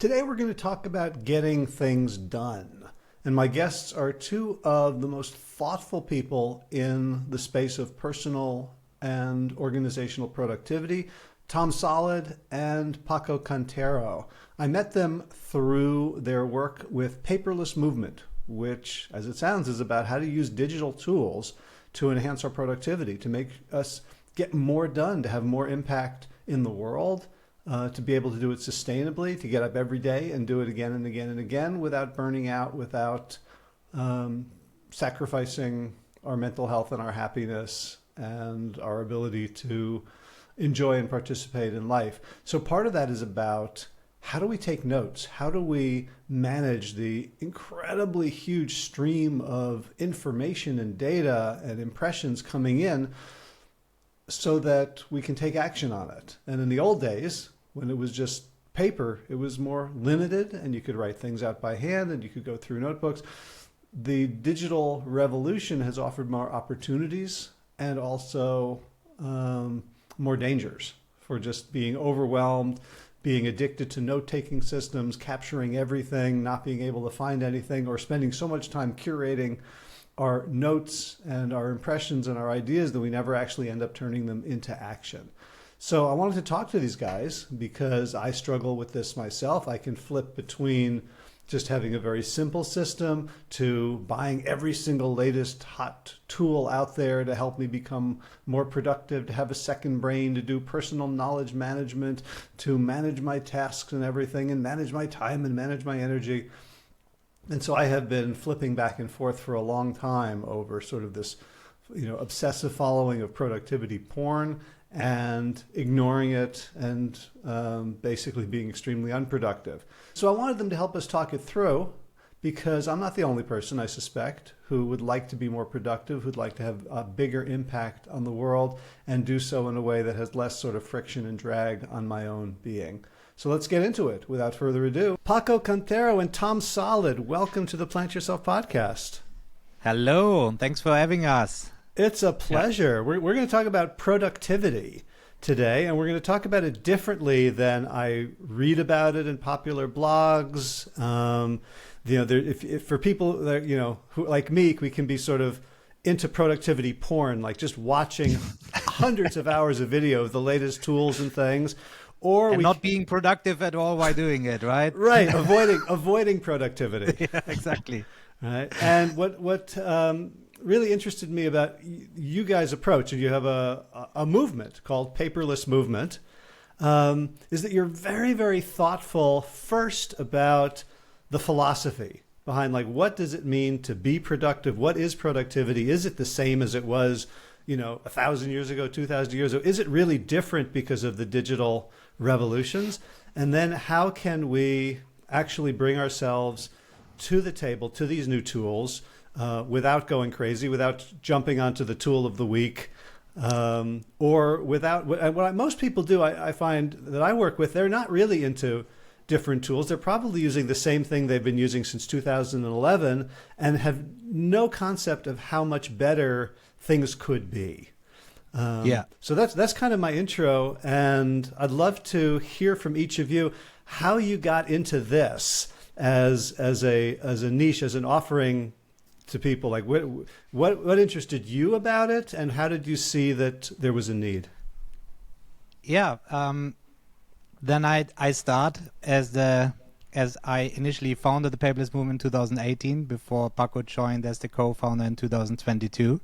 Today we're going to talk about getting things done. And my guests are two of the most thoughtful people in the space of personal and organizational productivity, Tom Solid and Paco Cantero. I met them through their work with Paperless Movement, which, as it sounds, is about how to use digital tools to enhance our productivity, to make us get more done, to have more impact in the world, to be able to do it sustainably, to get up every day and do it again and again and again without burning out, without sacrificing our mental health and our happiness and our ability to enjoy and participate in life. So part of that is about how do we take notes? How do we manage the incredibly huge stream of information and data and impressions coming in so that we can take action on it? And in the old days, when it was just paper, it was more limited and you could write things out by hand and you could go through notebooks. The digital revolution has offered more opportunities and also more dangers for just being overwhelmed, being addicted to note-taking systems, capturing everything, not being able to find anything, or spending so much time curating our notes and our impressions and our ideas that we never actually end up turning them into action. So I wanted to talk to these guys because I struggle with this myself. I can flip between just having a very simple system to buying every single latest hot tool out there to help me become more productive, to have a second brain, to do personal knowledge management, to manage my tasks and everything, and manage my time and manage my energy. And so I have been flipping back and forth for a long time over sort of this, obsessive following of productivity porn and ignoring it and basically being extremely unproductive. So I wanted them to help us talk it through because I'm not the only person, I suspect, who would like to be more productive, who'd like to have a bigger impact on the world and do so in a way that has less sort of friction and drag on my own being. So let's get into it without further ado. Paco Cantero and Tom Solid, welcome to the Plant Yourself podcast. Hello, thanks for having us. It's a pleasure. Yeah. We're going to talk about productivity today, and we're going to talk about it differently than I read about it in popular blogs. If for people that who like me, we can be sort of into productivity porn, like just watching hundreds of hours of video of the latest tools and things, or not being productive at all while doing it, right? Right, avoiding productivity. Yeah, exactly. Right, and what really interested me about you guys' approach, and you have a movement called Paperless Movement, is that you're very, very thoughtful first about the philosophy behind, like, what does it mean to be productive? What is productivity? Is it the same as it was, 1,000 years ago, 2,000 years ago? Is it really different because of the digital revolutions? And then how can we actually bring ourselves to the table, to these new tools, without going crazy, without jumping onto the tool of the week, or without what most people do, I find that I work with, they're not really into different tools. They're probably using the same thing they've been using since 2011 and have no concept of how much better things could be. So that's kind of my intro, and I'd love to hear from each of you how you got into this as a niche, as an offering to people. Like what interested you about it, and how did you see that there was a need? Then I start as I initially founded the Paperless Movement in 2018 before Paco joined as the co-founder in 2022.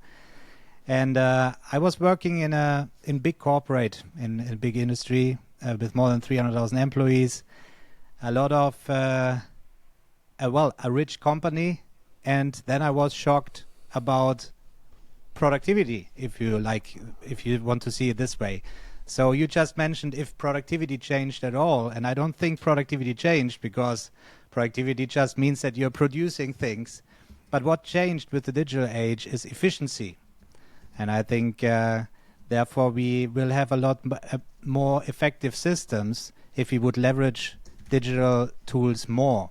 And I was working in big corporate, in a big industry with more than 300,000 employees, a lot of a rich company. And then I was shocked about productivity, if you want to see it this way. So you just mentioned if productivity changed at all, and I don't think productivity changed, because productivity just means that you're producing things. But what changed with the digital age is efficiency. And I think, therefore, we will have a lot more effective systems if we would leverage digital tools more.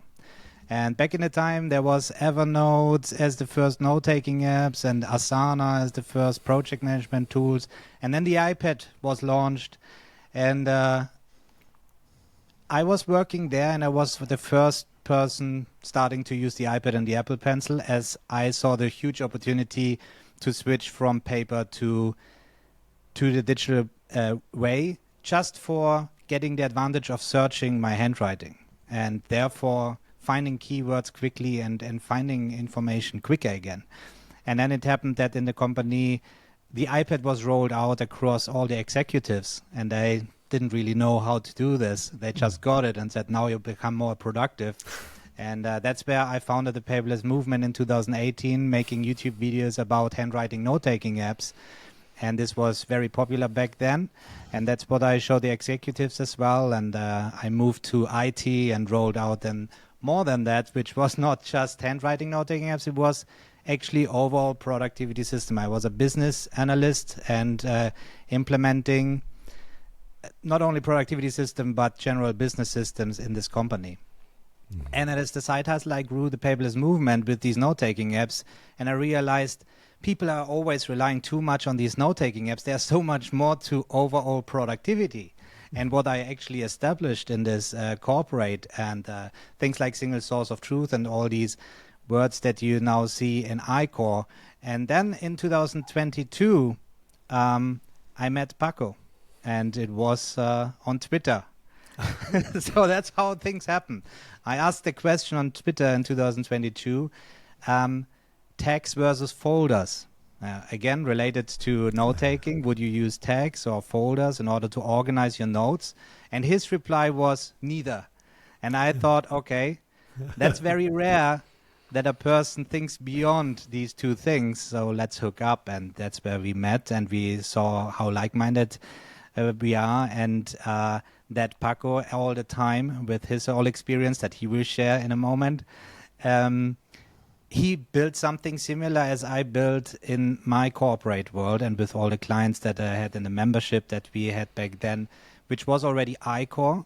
And back in the time, there was Evernote as the first note-taking apps and Asana as the first project management tools. And then the iPad was launched. And I was working there, and I was the first person starting to use the iPad and the Apple Pencil, as I saw the huge opportunity to switch from paper to the digital way, just for getting the advantage of searching my handwriting, and therefore finding keywords quickly and finding information quicker again. And then it happened that in the company, the iPad was rolled out across all the executives, and they didn't really know how to do this. They just got it and said, now you become more productive. And that's where I founded the Paperless Movement in 2018, making YouTube videos about handwriting note-taking apps. And this was very popular back then. And that's what I show the executives as well. And I moved to IT and rolled out then more than that, which was not just handwriting note-taking apps. It was actually overall productivity system. I was a business analyst and implementing not only productivity system, but general business systems in this company. And as the side hustle, I grew the Paperless Movement with these note-taking apps. And I realized people are always relying too much on these note-taking apps. There's so much more to overall productivity. And what I actually established in this corporate and things like single source of truth and all these words that you now see in ICOR. And then in 2022, I met Paco, and it was on Twitter. So that's how things happen. I asked the question on Twitter in 2022, tags versus folders. Again, related to note-taking, would you use tags or folders in order to organize your notes? And his reply was neither. And I thought, okay, that's very rare that a person thinks beyond these two things. So let's hook up. And that's where we met, and we saw how like-minded we are, and that Paco all the time with his whole experience that he will share in a moment. He built something similar as I built in my corporate world and with all the clients that I had in the membership that we had back then, which was already ICOR.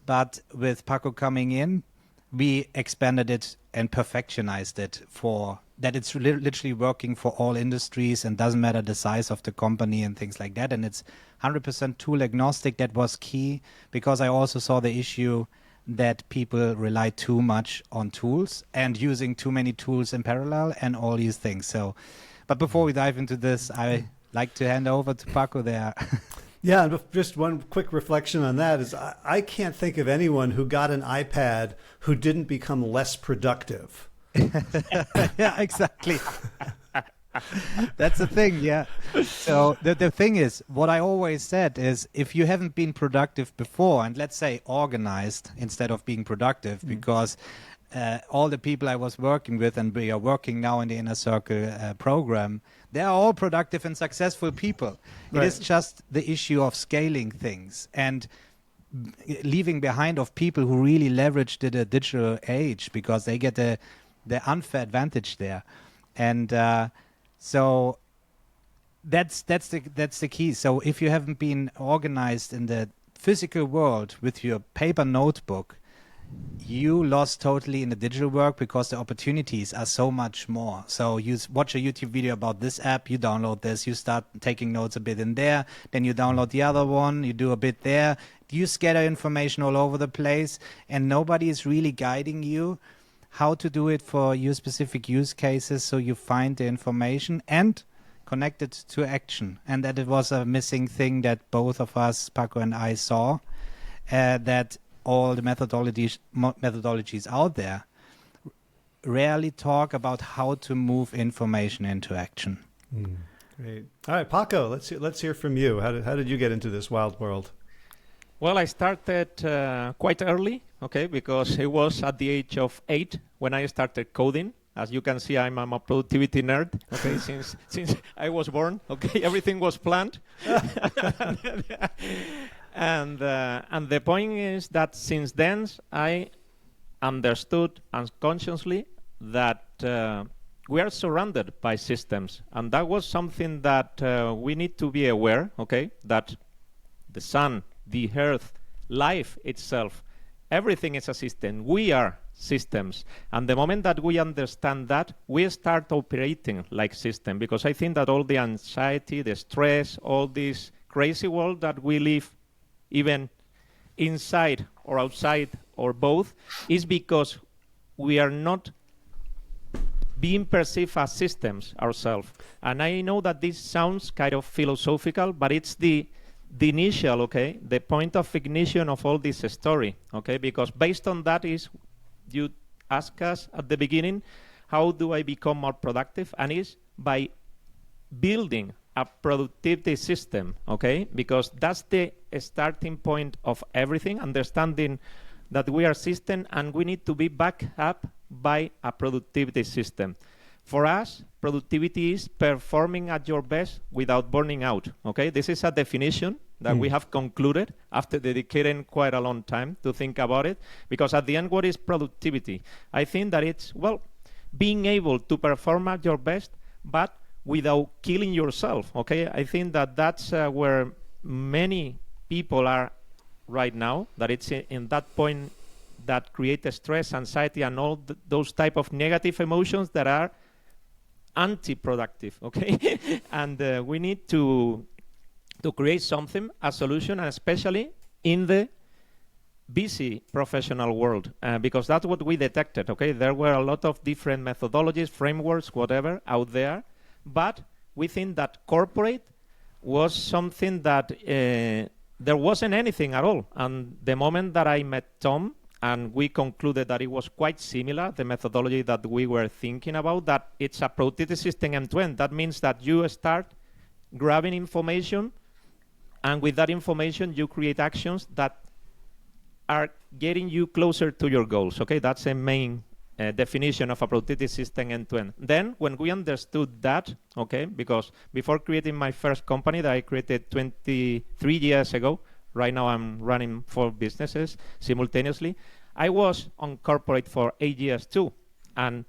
But with Paco coming in, we expanded it and perfectionized it for that it's literally working for all industries and doesn't matter the size of the company and things like that. And it's 100% tool agnostic. That was key because I also saw the issue that people rely too much on tools and using too many tools in parallel and all these things. So, but before we dive into this, I like to hand over to Paco there. Yeah, and just one quick reflection on that is I can't think of anyone who got an iPad who didn't become less productive. Yeah, exactly. That's the thing, yeah. So the thing is, what I always said is, if you haven't been productive before, and let's say organized instead of being productive, because all the people I was working with, and we are working now in the Inner Circle program, they are all productive and successful people. Right. It is just the issue of scaling things and leaving behind of people who really leveraged the digital age, because they get the unfair advantage there. And so that's the key. So if you haven't been organized in the physical world with your paper notebook, you lost totally in the digital work because the opportunities are so much more. So you watch a YouTube video about this app, you download this, you start taking notes a bit in there, then you download the other one, you do a bit there, you scatter information all over the place, and nobody is really guiding you how to do it for your specific use cases, so you find the information and connect it to action. And that it was a missing thing that both of us, Paco and I, saw, that all the methodologies out there rarely talk about how to move information into action. Great. All right, Paco, let's hear from you. How did you get into this wild world? Well, I started quite early, okay, because it was at the age of 8 when I started coding. As you can see, I'm a productivity nerd, okay, since I was born, okay, everything was planned. And the point is that since then, I understood unconsciously that we are surrounded by systems. And that was something that we need to be aware, okay, that the sun, the earth, life itself, everything is a system. We are systems. And the moment that we understand that, we start operating like system. Because I think that all the anxiety, the stress, all this crazy world that we live, even inside or outside or both, is because we are not being perceived as systems ourselves. And I know that this sounds kind of philosophical, but it's the initial, okay, the point of ignition of all this story, okay, because based on that is, you ask us at the beginning, how do I become more productive? And it's by building a productivity system, okay, because that's the starting point of everything, understanding that we are system and we need to be backed up by a productivity system. For us, productivity is performing at your best without burning out, okay? This is a definition that we have concluded after dedicating quite a long time to think about it, because at the end, what is productivity? I think that it's, well, being able to perform at your best, but without killing yourself, okay? I think that that's where many people are right now, that it's in that point that create stress, anxiety, and all those type of negative emotions that are anti-productive, okay? And we need to create something, a solution, and especially in the busy professional world, because that's what we detected, okay? There were a lot of different methodologies, frameworks, whatever, out there, but we think that corporate was something that there wasn't anything at all. And the moment that I met Tom, and we concluded that it was quite similar, the methodology that we were thinking about, that it's a productivity system end-to-end. That means that you start grabbing information, and with that information, you create actions that are getting you closer to your goals, okay? That's a main definition of a productivity system end-to-end. Then, when we understood that, okay, because before creating my first company that I created 23 years ago, right now I'm running 4 businesses simultaneously, I was on corporate for 8 years too. And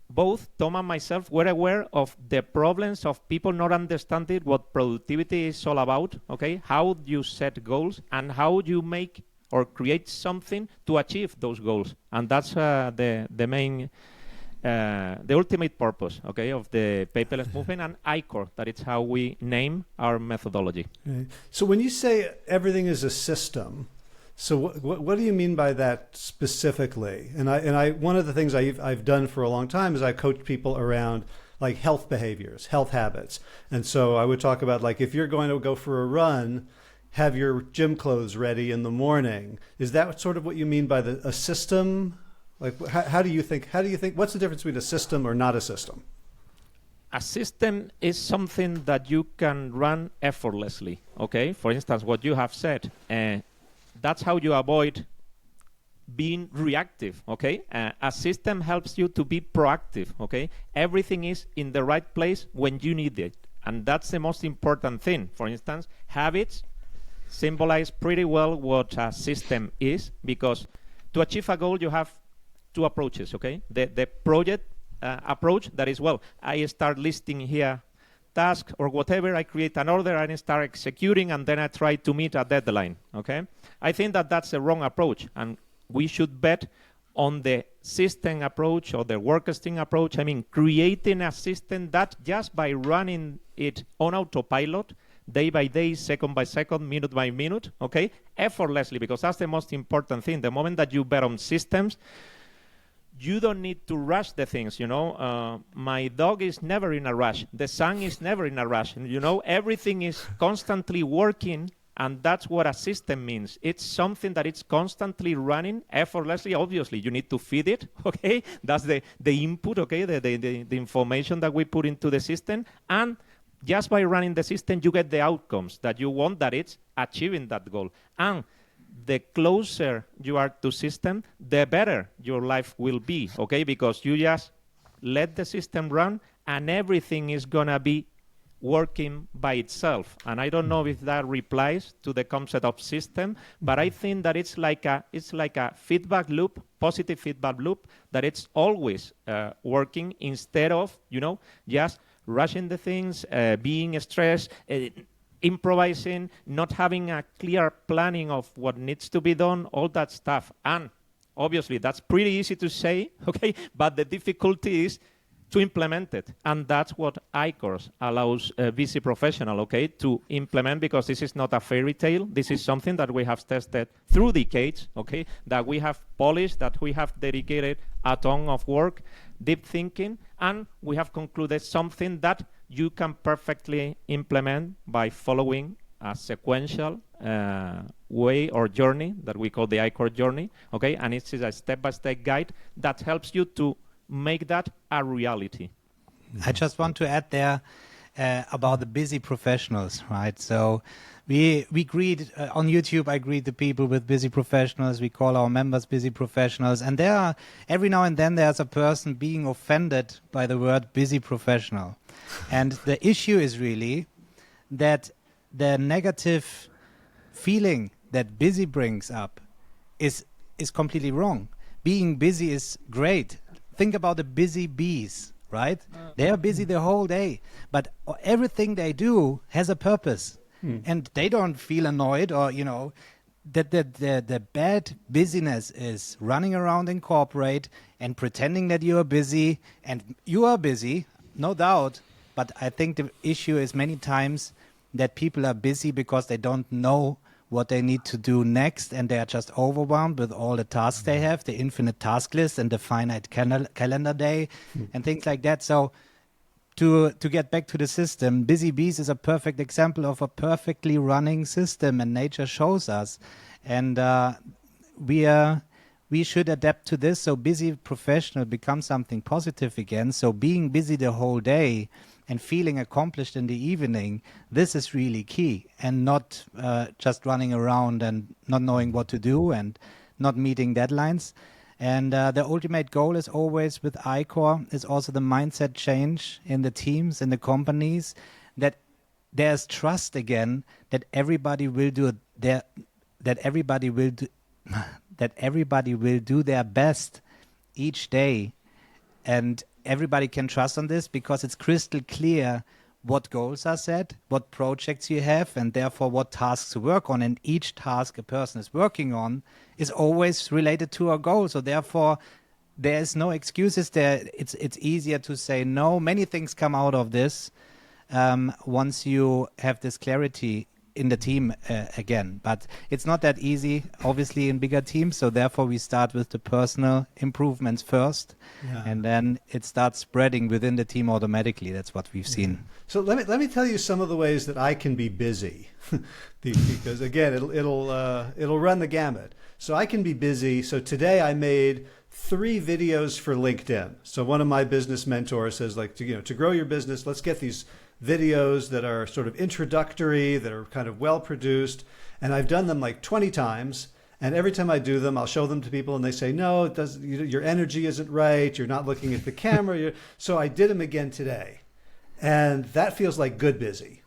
both Tom and myself were aware of the problems of people not understanding what productivity is all about, okay? How you set goals and how you make or create something to achieve those goals. And that's the main, the ultimate purpose, okay, of the paperless movement and ICOR. That is how we name our methodology. Okay. So when you say everything is a system, so what do you mean by that specifically? And I one of the things I've done for a long time is I coach people around like health behaviors, health habits. And so I would talk about, like, if you're going to go for a run, have your gym clothes ready in the morning. Is that sort of what you mean by a system? Like, how do you think, what's the difference between a system or not a system? A system is something that you can run effortlessly, okay? For instance, what you have said, that's how you avoid being reactive, okay? A system helps you to be proactive, okay? Everything is in the right place when you need it. And that's the most important thing. For instance, habits symbolize pretty well what a system is, because to achieve a goal, you have 2 approaches, okay? The project approach, that is, well, I start listing here tasks or whatever, I create an order and I start executing, and then I try to meet a deadline, okay? I think that that's a wrong approach, and we should bet on the system approach or the work stream approach. I mean, creating a system that just by running it on autopilot, day by day, second by second, minute by minute, okay? Effortlessly, because that's the most important thing. The moment that you bet on systems, you don't need to rush the things, you know? My dog is never in a rush. The sun is never in a rush. And, you know, everything is constantly working, and that's what a system means. It's something that it's constantly running effortlessly. Obviously, you need to feed it, okay? That's the input, okay? The information that we put into the system. And just by running the system, you get the outcomes that you want, that it's achieving that goal. And the closer you are to system, the better your life will be, okay? Because you just let the system run, and everything is going to be working by itself. And I don't know if that replies to the concept of system, but I think that it's like a feedback loop, positive feedback loop, that it's always working, instead of, you know, just rushing the things, being stressed, improvising, not having a clear planning of what needs to be done, all that stuff. And obviously, that's pretty easy to say, okay? But the difficulty is to implement it. And that's what ICOR allows a busy professional, okay, to implement, because this is not a fairy tale. This is something that we have tested through decades, okay, that we have polished, that we have dedicated a ton of work, deep thinking, and we have concluded something that you can perfectly implement by following a sequential way or journey that we call the ICOR journey, okay, and it's a step-by-step guide that helps you to make that a reality. I just want to add there about the busy professionals, right? So we greet on YouTube. I greet the people with busy professionals. We call our members busy professionals, and there are every now and then there's a person being offended by the word busy professional, and the issue is really that the negative feeling that busy brings up is completely wrong. Being busy is great. Think about the busy bees, right? They are busy the whole day, but everything they do has a purpose, and they don't feel annoyed or, you know, that the bad busyness is running around in corporate and pretending that you are busy, and you are busy, no doubt. But I think the issue is many times that people are busy because they don't know what they need to do next, and they are just overwhelmed with all the tasks they have, the infinite task list and the finite calendar day and things like that. So to get back to the system, Busy Bees is a perfect example of a perfectly running system, and nature shows us. And we should adapt to this, so busy professional becomes something positive again. So being busy the whole day and feeling accomplished in the evening, this is really key, and not just running around and not knowing what to do and not meeting deadlines. And the ultimate goal is always with ICOR is also the mindset change in the teams, in the companies, that there's trust again, that everybody will do that everybody will do their best each day. And everybody can trust on this because it's crystal clear what goals are set, what projects you have, and therefore what tasks to work on. And each task a person is working on is always related to a goal. So therefore, there's no excuses there. It's easier to say no. Many things come out of this once you have this clarity in the team again. But it's not that easy, obviously, in bigger teams. So therefore, we start with the personal improvements first, and then it starts spreading within the team automatically. That's what we've seen. So let me tell you some of the ways that I can be busy, because again, it'll run the gamut. So I can be busy. So today I made 3 videos for LinkedIn. So one of my business mentors says, like, to grow your business, let's get these videos that are sort of introductory, that are kind of well produced. And I've done them like 20 times. And every time I do them, I'll show them to people and they say, no, your energy isn't right. You're not looking at the camera. So I did them again today. And that feels like good busy.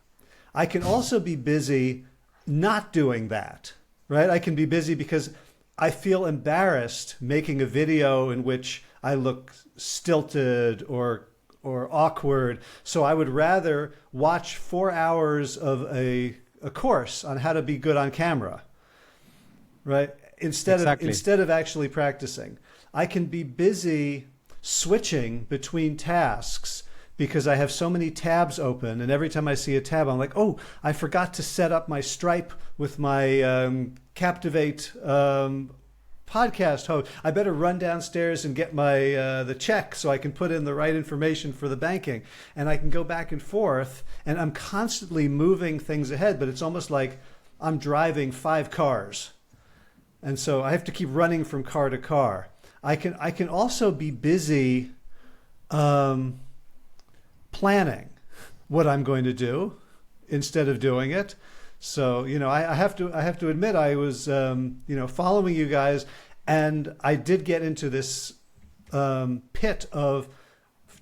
I can also be busy not doing that, right? I can be busy because I feel embarrassed making a video in which I look stilted or awkward. So I would rather watch 4 hours of a course on how to be good on camera, right? Instead of actually practicing. I can be busy switching between tasks because I have so many tabs open, and every time I see a tab, I'm like, oh, I forgot to set up my Stripe with my Captivate podcast host. I better run downstairs and get my the check so I can put in the right information for the banking, and I can go back and forth, and I'm constantly moving things ahead, but it's almost like I'm driving 5 cars, and so I have to keep running from car to car. I can also be busy planning what I'm going to do instead of doing it. So, I have to admit, I was, following you guys, and I did get into this pit of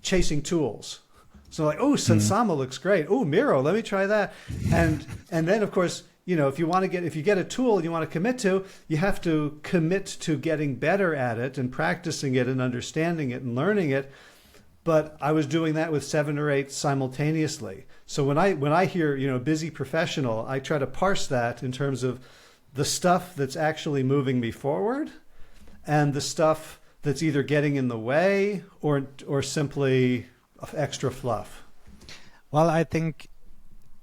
chasing tools. So like, oh, Sansama looks great. Oh, Miro, let me try that. And then, of course, if you get a tool you want to commit to, you have to commit to getting better at it and practicing it and understanding it and learning it. But I was doing that with 7 or 8 simultaneously. So when I hear, busy professional, I try to parse that in terms of the stuff that's actually moving me forward and the stuff that's either getting in the way or simply extra fluff? Well, I think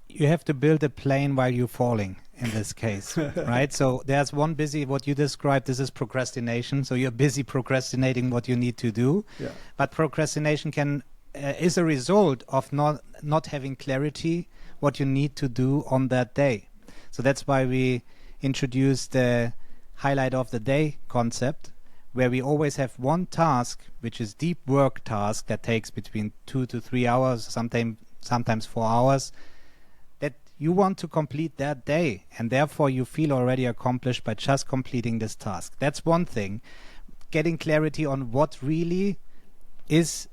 you have to build a plane while you're falling in this case, right? So there's one busy, what you described, this is procrastination. So you're busy procrastinating what you need to do. Yeah. But procrastination is a result of not having clarity what you need to do on that day. So that's why we introduced the highlight of the day concept, where we always have one task, which is deep work task that takes between 2 to 3 hours, sometimes 4 hours, that you want to complete that day, and therefore you feel already accomplished by just completing this task. That's one thing. Getting clarity on what really is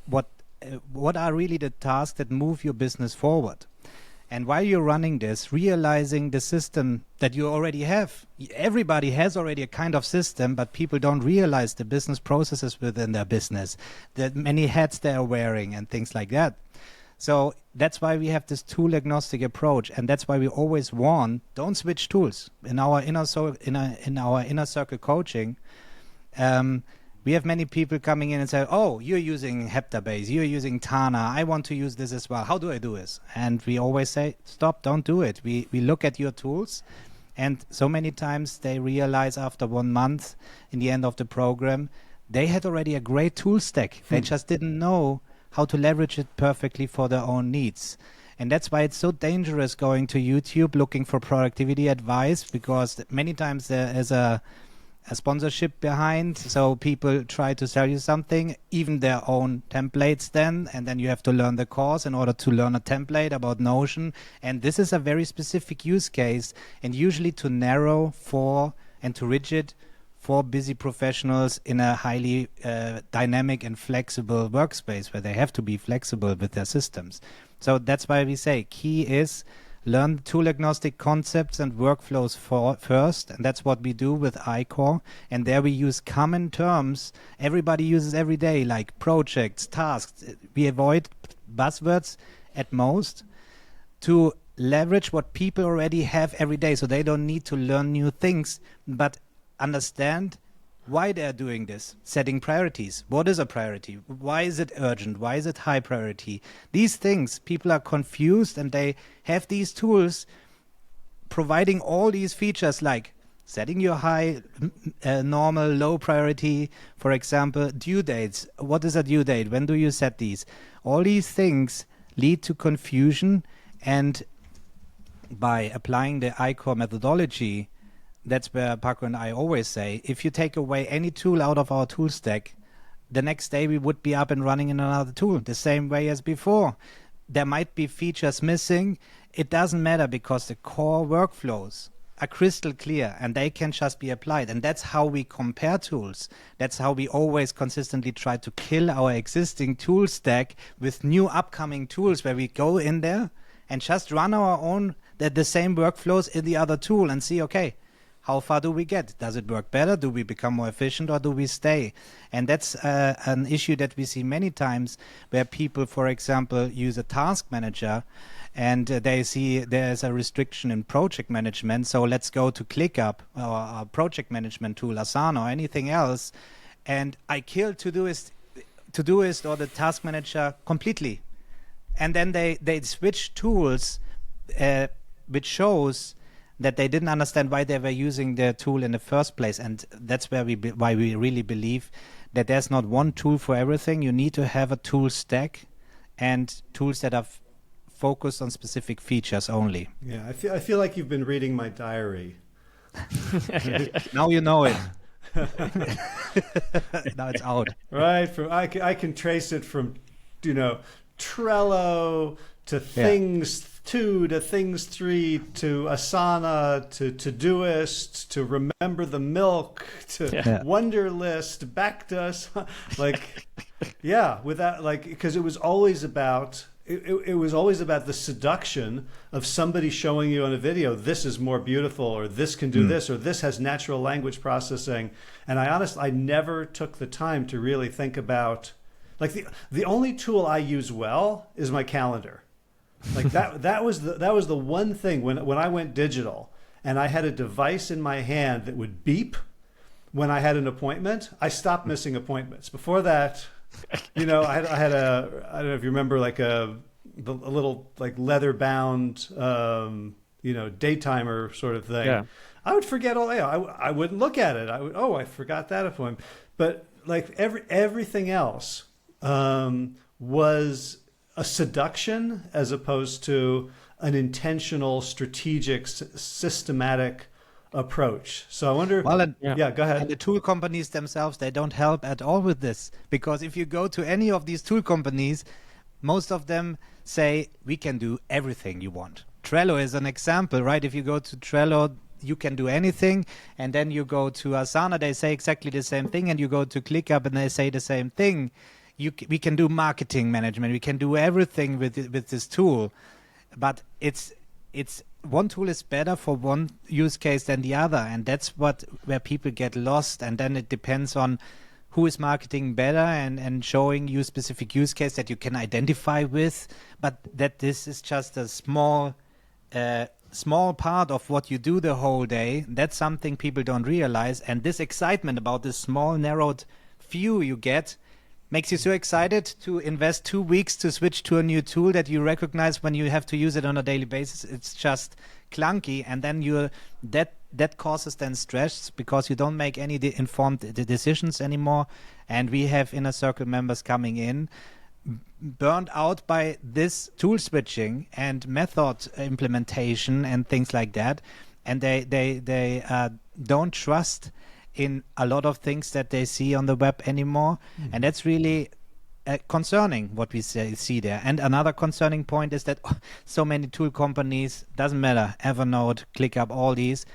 what are really the tasks that move your business forward. And while you're running this, realizing the system that you already have. Everybody has already a kind of system, but people don't realize the business processes within their business, the many hats they are wearing and things like that. So that's why we have this tool agnostic approach, and that's why we always warn, don't switch tools. In our inner circle coaching, we have many people coming in and say, oh, you're using Heptabase, you're using Tana, I want to use this as well. How do I do this? And we always say, stop, don't do it. We look at your tools, and so many times they realize after 1 month, in the end of the program, they had already a great tool stack. They just didn't know how to leverage it perfectly for their own needs. And that's why it's so dangerous going to YouTube looking for productivity advice, because many times there is a sponsorship behind, so people try to sell you something, even their own templates then, and then you have to learn the course in order to learn a template about Notion. And this is a very specific use case, and usually too narrow for and too rigid for busy professionals in a highly dynamic and flexible workspace where they have to be flexible with their systems. So that's why we say key is learn tool agnostic concepts and workflows first, and that's what we do with ICOR. And there we use common terms everybody uses every day, like projects, tasks. We avoid buzzwords at most to leverage what people already have every day, so they don't need to learn new things, but understand why they're doing this, setting priorities. What is a priority? Why is it urgent? Why is it high priority? These things, people are confused, and they have these tools providing all these features like setting your high, normal, low priority, for example, due dates. What is a due date? When do you set these? All these things lead to confusion, and by applying the ICOR methodology, that's where Paco and I always say, if you take away any tool out of our tool stack, the next day we would be up and running in another tool, the same way as before. There might be features missing. It doesn't matter, because the core workflows are crystal clear and they can just be applied. And that's how we compare tools. That's how we always consistently try to kill our existing tool stack with new upcoming tools, where we go in there and just run our own, the same workflows in the other tool and see, okay, how far do we get? Does it work better? Do we become more efficient, or do we stay? And that's an issue that we see many times, where people, for example, use a task manager and they see there's a restriction in project management. So let's go to ClickUp or a project management tool, Asana or anything else. And I kill Todoist or the task manager completely. And then they switch tools, which shows that they didn't understand why they were using the tool in the first place. And that's why we really believe that there's not one tool for everything. You need to have a tool stack and tools that are focused on specific features only. Yeah, I feel like you've been reading my diary. Now you know it. Now it's out. Right. I can trace it from, Trello to Things 2 to Things 3 to Asana to Todoist to Remember the Milk to Wunderlist back to us. Because it was always about the seduction of somebody showing you on a video, this is more beautiful, or this can do this, or this has natural language processing. And I never took the time to really think about, the only tool I use well is my calendar. That was the one thing when I went digital and I had a device in my hand that would beep when I had an appointment, I stopped missing appointments. Before that, I had a, I don't know if you remember, like a little like leather bound, day timer sort of thing. Yeah. I would forget all. I wouldn't look at it. I forgot that appointment. But like everything else was a seduction as opposed to an intentional, strategic, systematic approach. So I wonder. Well, yeah, go ahead. And the tool companies themselves, they don't help at all with this, because if you go to any of these tool companies, most of them say we can do everything you want. Trello is an example, right? If you go to Trello, you can do anything, and then you go to Asana, they say exactly the same thing, and you go to ClickUp and they say the same thing. We can do marketing management, we can do everything with this tool, but it's one tool is better for one use case than the other, and that's where people get lost. And then it depends on who is marketing better and showing you specific use case that you can identify with, but that this is just a small part of what you do the whole day. That's something people don't realize, and this excitement about this small narrowed view you get makes you so excited to invest 2 weeks to switch to a new tool that you recognize when you have to use it on a daily basis. It's just clunky, and then that causes then stress because you don't make any informed decisions anymore. And we have inner circle members coming in burned out by this tool switching and method implementation and things like that, and they don't trust in a lot of things that they see on the web anymore. And that's really concerning what we see there. And another concerning point is that so many tool companies, doesn't matter, Evernote, ClickUp, all these,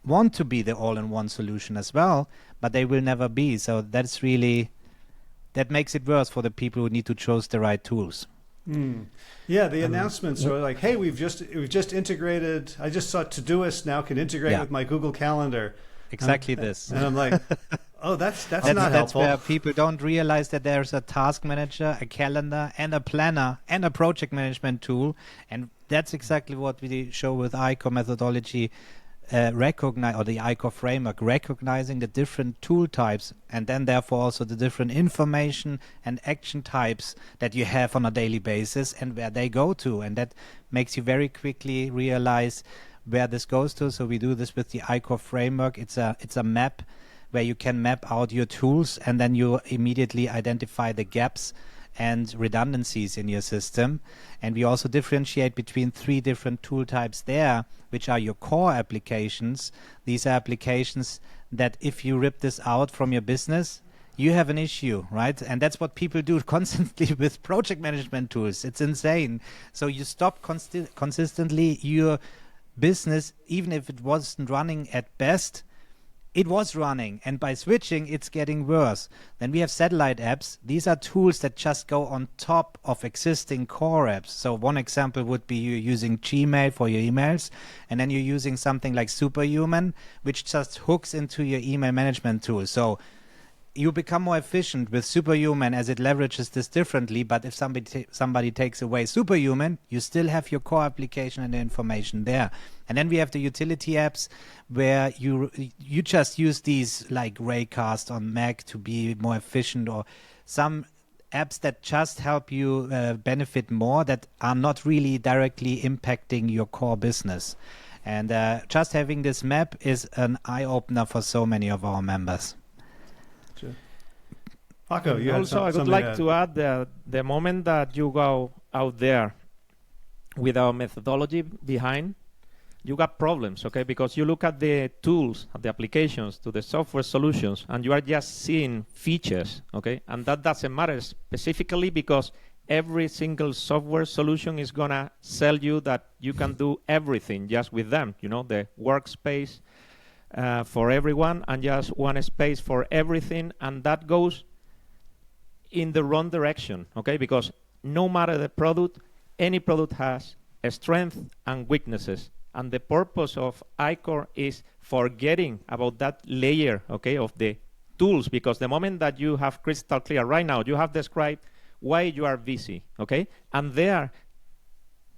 want to be the all-in-one solution as well, but they will never be. So that makes it worse for the people who need to choose the right tools. Yeah, the announcements are like, hey, we've just integrated, I just saw Todoist now can integrate with my Google Calendar. Exactly this. And I'm like, oh, that's not helpful. That's where people don't realize that there's a task manager, a calendar, and a planner, and a project management tool. And that's exactly what we show with ICOR methodology, the ICOR framework, recognizing the different tool types, and then therefore also the different information and action types that you have on a daily basis and where they go to. And that makes you very quickly realize where this goes to. So we do this with the ICOR framework. It's a map where you can map out your tools, and then you immediately identify the gaps and redundancies in your system. And we also differentiate between 3 different tool types there, which are your core applications. These are applications that if you rip this out from your business, you have an issue, right? And that's what people do constantly with project management tools. It's insane. So you stop consistently your business, even if it wasn't running at best, it was running, and by switching it's getting worse. Then we have satellite apps. These are tools that just go on top of existing core apps. So one example would be you using Gmail for your emails, and then you're using something like Superhuman, which just hooks into your email management tool. So you become more efficient with Superhuman as it leverages this differently, but if somebody takes away Superhuman, you still have your core application and the information there. And then we have the utility apps where you just use these like Raycast on Mac to be more efficient, or some apps that just help you benefit more, that are not really directly impacting your core business. And just having this map is an eye-opener for so many of our members. Paco, you also, I would like to add that the moment that you go out there with our methodology behind, you got problems, okay? Because you look at the tools, at the applications, to the software solutions, and you are just seeing features, okay? And that doesn't matter specifically because every single software solution is going to sell you that you can do everything just with them, the workspace for everyone and just one space for everything, and that goes in the wrong direction, okay? Because no matter the product, any product has a strength and weaknesses. And the purpose of ICOR is forgetting about that layer, okay, of the tools, because the moment that you have crystal clear right now, you have described why you are busy, okay? And there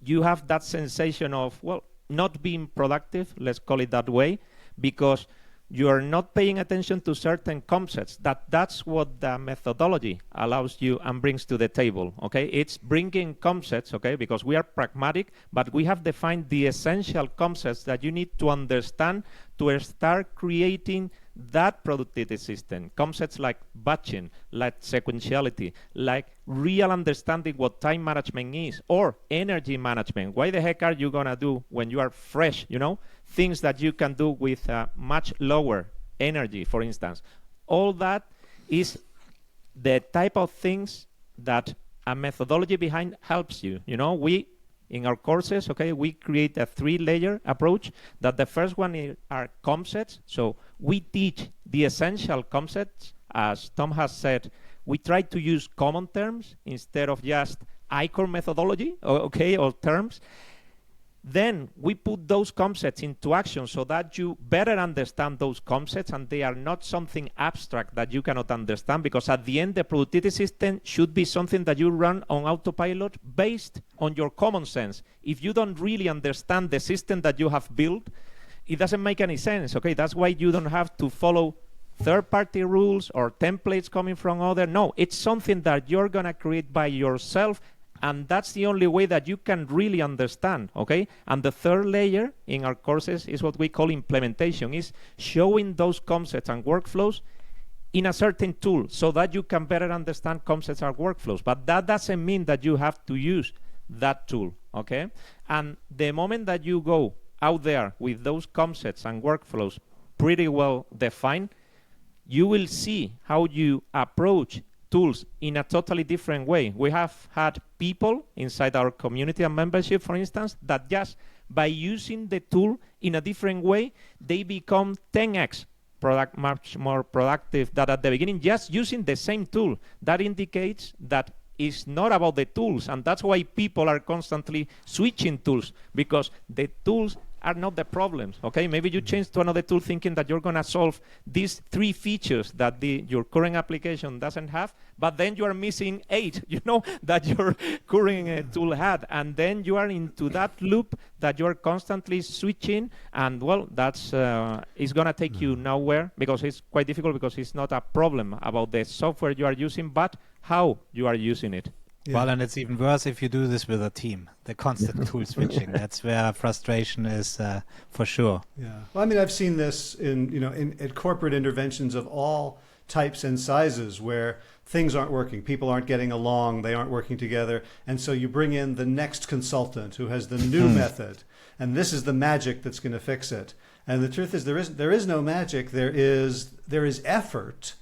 you have that sensation of, well, not being productive, let's call it that way, because you are not paying attention to certain concepts. That's what the methodology allows you and brings to the table, okay? It's bringing concepts, okay, because we are pragmatic, but we have defined the essential concepts that you need to understand to start creating that productivity system. Concepts like batching, like sequentiality, like real understanding what time management is, or energy management. Why the heck are you gonna do when you are fresh, you know? Things that you can do with much lower energy, for instance. All that is the type of things that a methodology behind helps you. You know, we, in our courses, okay, we create a 3-layer approach. That the first one are concepts. So we teach the essential concepts. As Tom has said, we try to use common terms instead of just ICOR methodology, okay, or terms. Then we put those concepts into action so that you better understand those concepts and they are not something abstract that you cannot understand, because at the end the productivity system should be something that you run on autopilot based on your common sense. If you don't really understand the system that you have built, it doesn't make any sense, okay? That's why you don't have to follow third-party rules or templates coming from other. No, it's something that you're gonna create by yourself, and that's the only way that you can really understand, okay? And the third layer in our courses is what we call implementation, is showing those concepts and workflows in a certain tool so that you can better understand concepts and workflows. But that doesn't mean that you have to use that tool, okay? And the moment that you go out there with those concepts and workflows pretty well defined, you will see how you approach tools in a totally different way. We have had people inside our community and membership, for instance, that just by using the tool in a different way, they become 10x much more productive than at the beginning, just using the same tool. That indicates that it's not about the tools, and that's why people are constantly switching tools, because the tools are not the problems, okay? Maybe you change to another tool thinking that you're gonna solve these 3 features that your current application doesn't have, but then you are missing 8, you know, that your current tool had, and then you are into that loop that you're constantly switching, and well, that's it's gonna take you nowhere, because it's quite difficult, because it's not a problem about the software you are using, but how you are using it. Yeah. Well, and it's even worse if you do this with a team, the constant tool switching. That's where frustration is for sure. Yeah. Well, I mean, I've seen this at corporate interventions of all types and sizes where things aren't working. People aren't getting along. They aren't working together. And so you bring in the next consultant who has the new method. And this is the magic that's going to fix it. And the truth is there is no magic. There is effort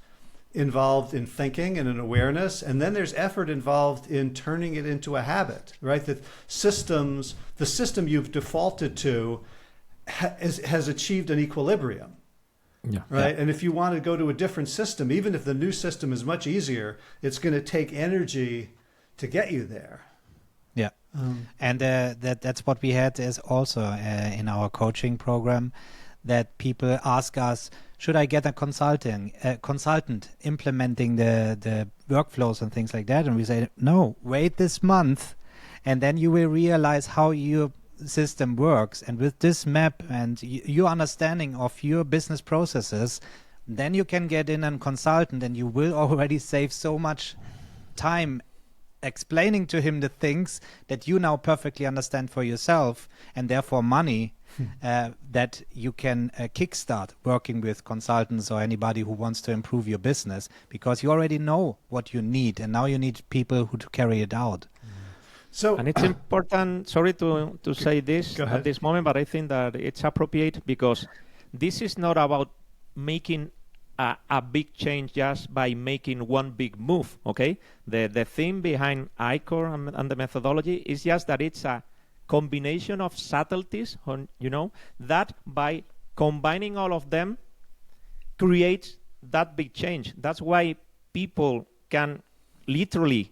involved in thinking and in awareness, and then there's effort involved in turning it into a habit, right? That the system you've defaulted to has achieved an equilibrium, right? Yeah. And if you want to go to a different system, even if the new system is much easier, it's going to take energy to get you there. Yeah, and that's what we had is also in our coaching program, that people ask us, should I get a consultant implementing the workflows and things like that? And we say, no, wait this month, and then you will realize how your system works. And with this map and your understanding of your business processes, then you can get in a consultant, and you will already save so much time explaining to him the things that you now perfectly understand for yourself, and therefore money. That you can kickstart working with consultants or anybody who wants to improve your business, because you already know what you need, and now you need people who to carry it out. So, and it's important, sorry to say this at this moment, but I think that it's appropriate, because this is not about making a big change just by making one big move, okay? The thing behind ICOR and the methodology is just that it's a combination of subtleties, that by combining all of them creates that big change. That's why people can literally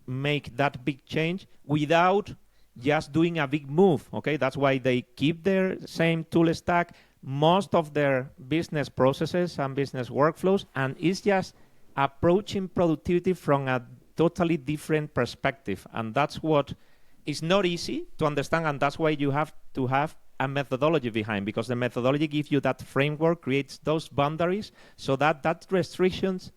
make that big change without just doing a big move, okay? That's why they keep their same tool stack, most of their business processes and business workflows, and it's just approaching productivity from a totally different perspective. And that's what is not easy to understand, and that's why you have to have a methodology behind, because the methodology gives you that framework, creates those boundaries, so that restrictions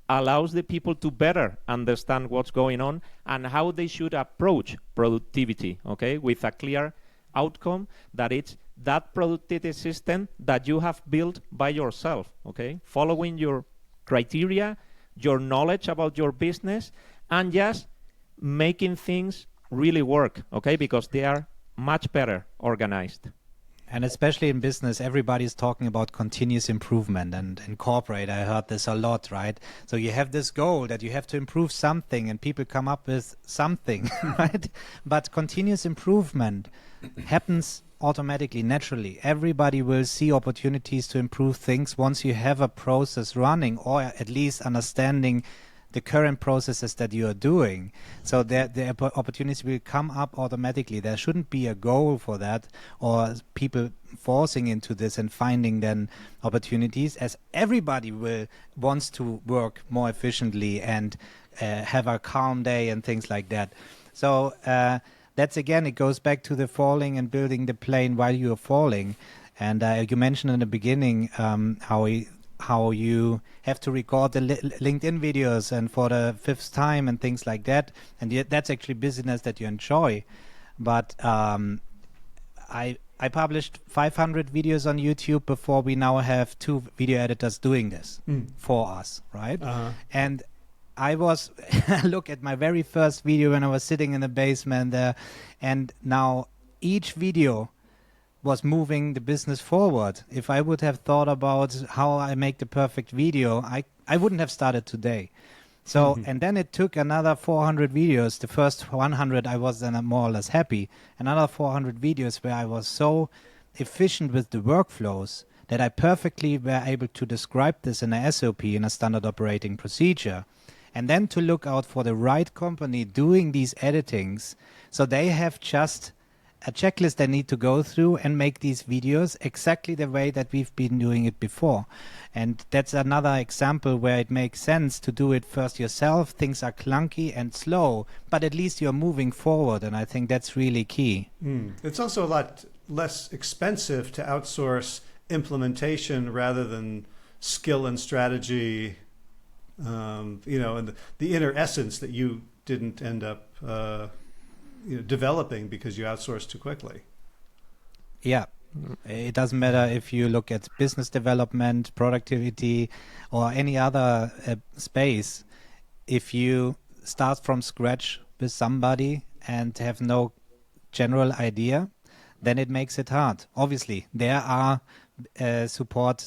allows the people to better understand what's going on and how they should approach productivity, okay, with a clear outcome that it's that productivity system that you have built by yourself, okay, following your criteria, your knowledge about your business, and just making things really work, okay, because they are much better organized. And especially in business, everybody's talking about continuous improvement. And in corporate, I heard this a lot, right? So you have this goal that you have to improve something and people come up with something, right? But continuous improvement happens automatically, naturally. Everybody will see opportunities to improve things once you have a process running, or at least understanding the current processes that you are doing. So the opportunities will come up automatically. There shouldn't be a goal for that, or people forcing into this and finding then opportunities, as everybody wants to work more efficiently and have a calm day and things like that. So that's, again, it goes back to the falling and building the plane while you're falling. And you mentioned in the beginning how you have to record the LinkedIn videos and for the 5th time and things like that. And that's actually business that you enjoy. But I published 500 videos on YouTube before we now have 2 video editors doing this for us, right? And I was look at my very first video when I was sitting in the basement there, and now each video was moving the business forward. If I would have thought about how I make the perfect video, I wouldn't have started today. So, and then it took another 400 videos. The first 100, I was then more or less happy. Another 400 videos where I was so efficient with the workflows that I perfectly were able to describe this in a SOP, in a standard operating procedure. And then to look out for the right company doing these editings, so they have just a checklist they need to go through and make these videos exactly the way that we've been doing it before. And that's another example where it makes sense to do it first yourself. Things are clunky and slow, but at least you're moving forward, and I think that's really key. It's also a lot less expensive to outsource implementation rather than skill and strategy, and the inner essence that you didn't end up developing because you outsourced too quickly. Yeah. It doesn't matter if you look at business development, productivity, or any other space. If you start from scratch with somebody and have no general idea, then it makes it hard. Obviously, there is support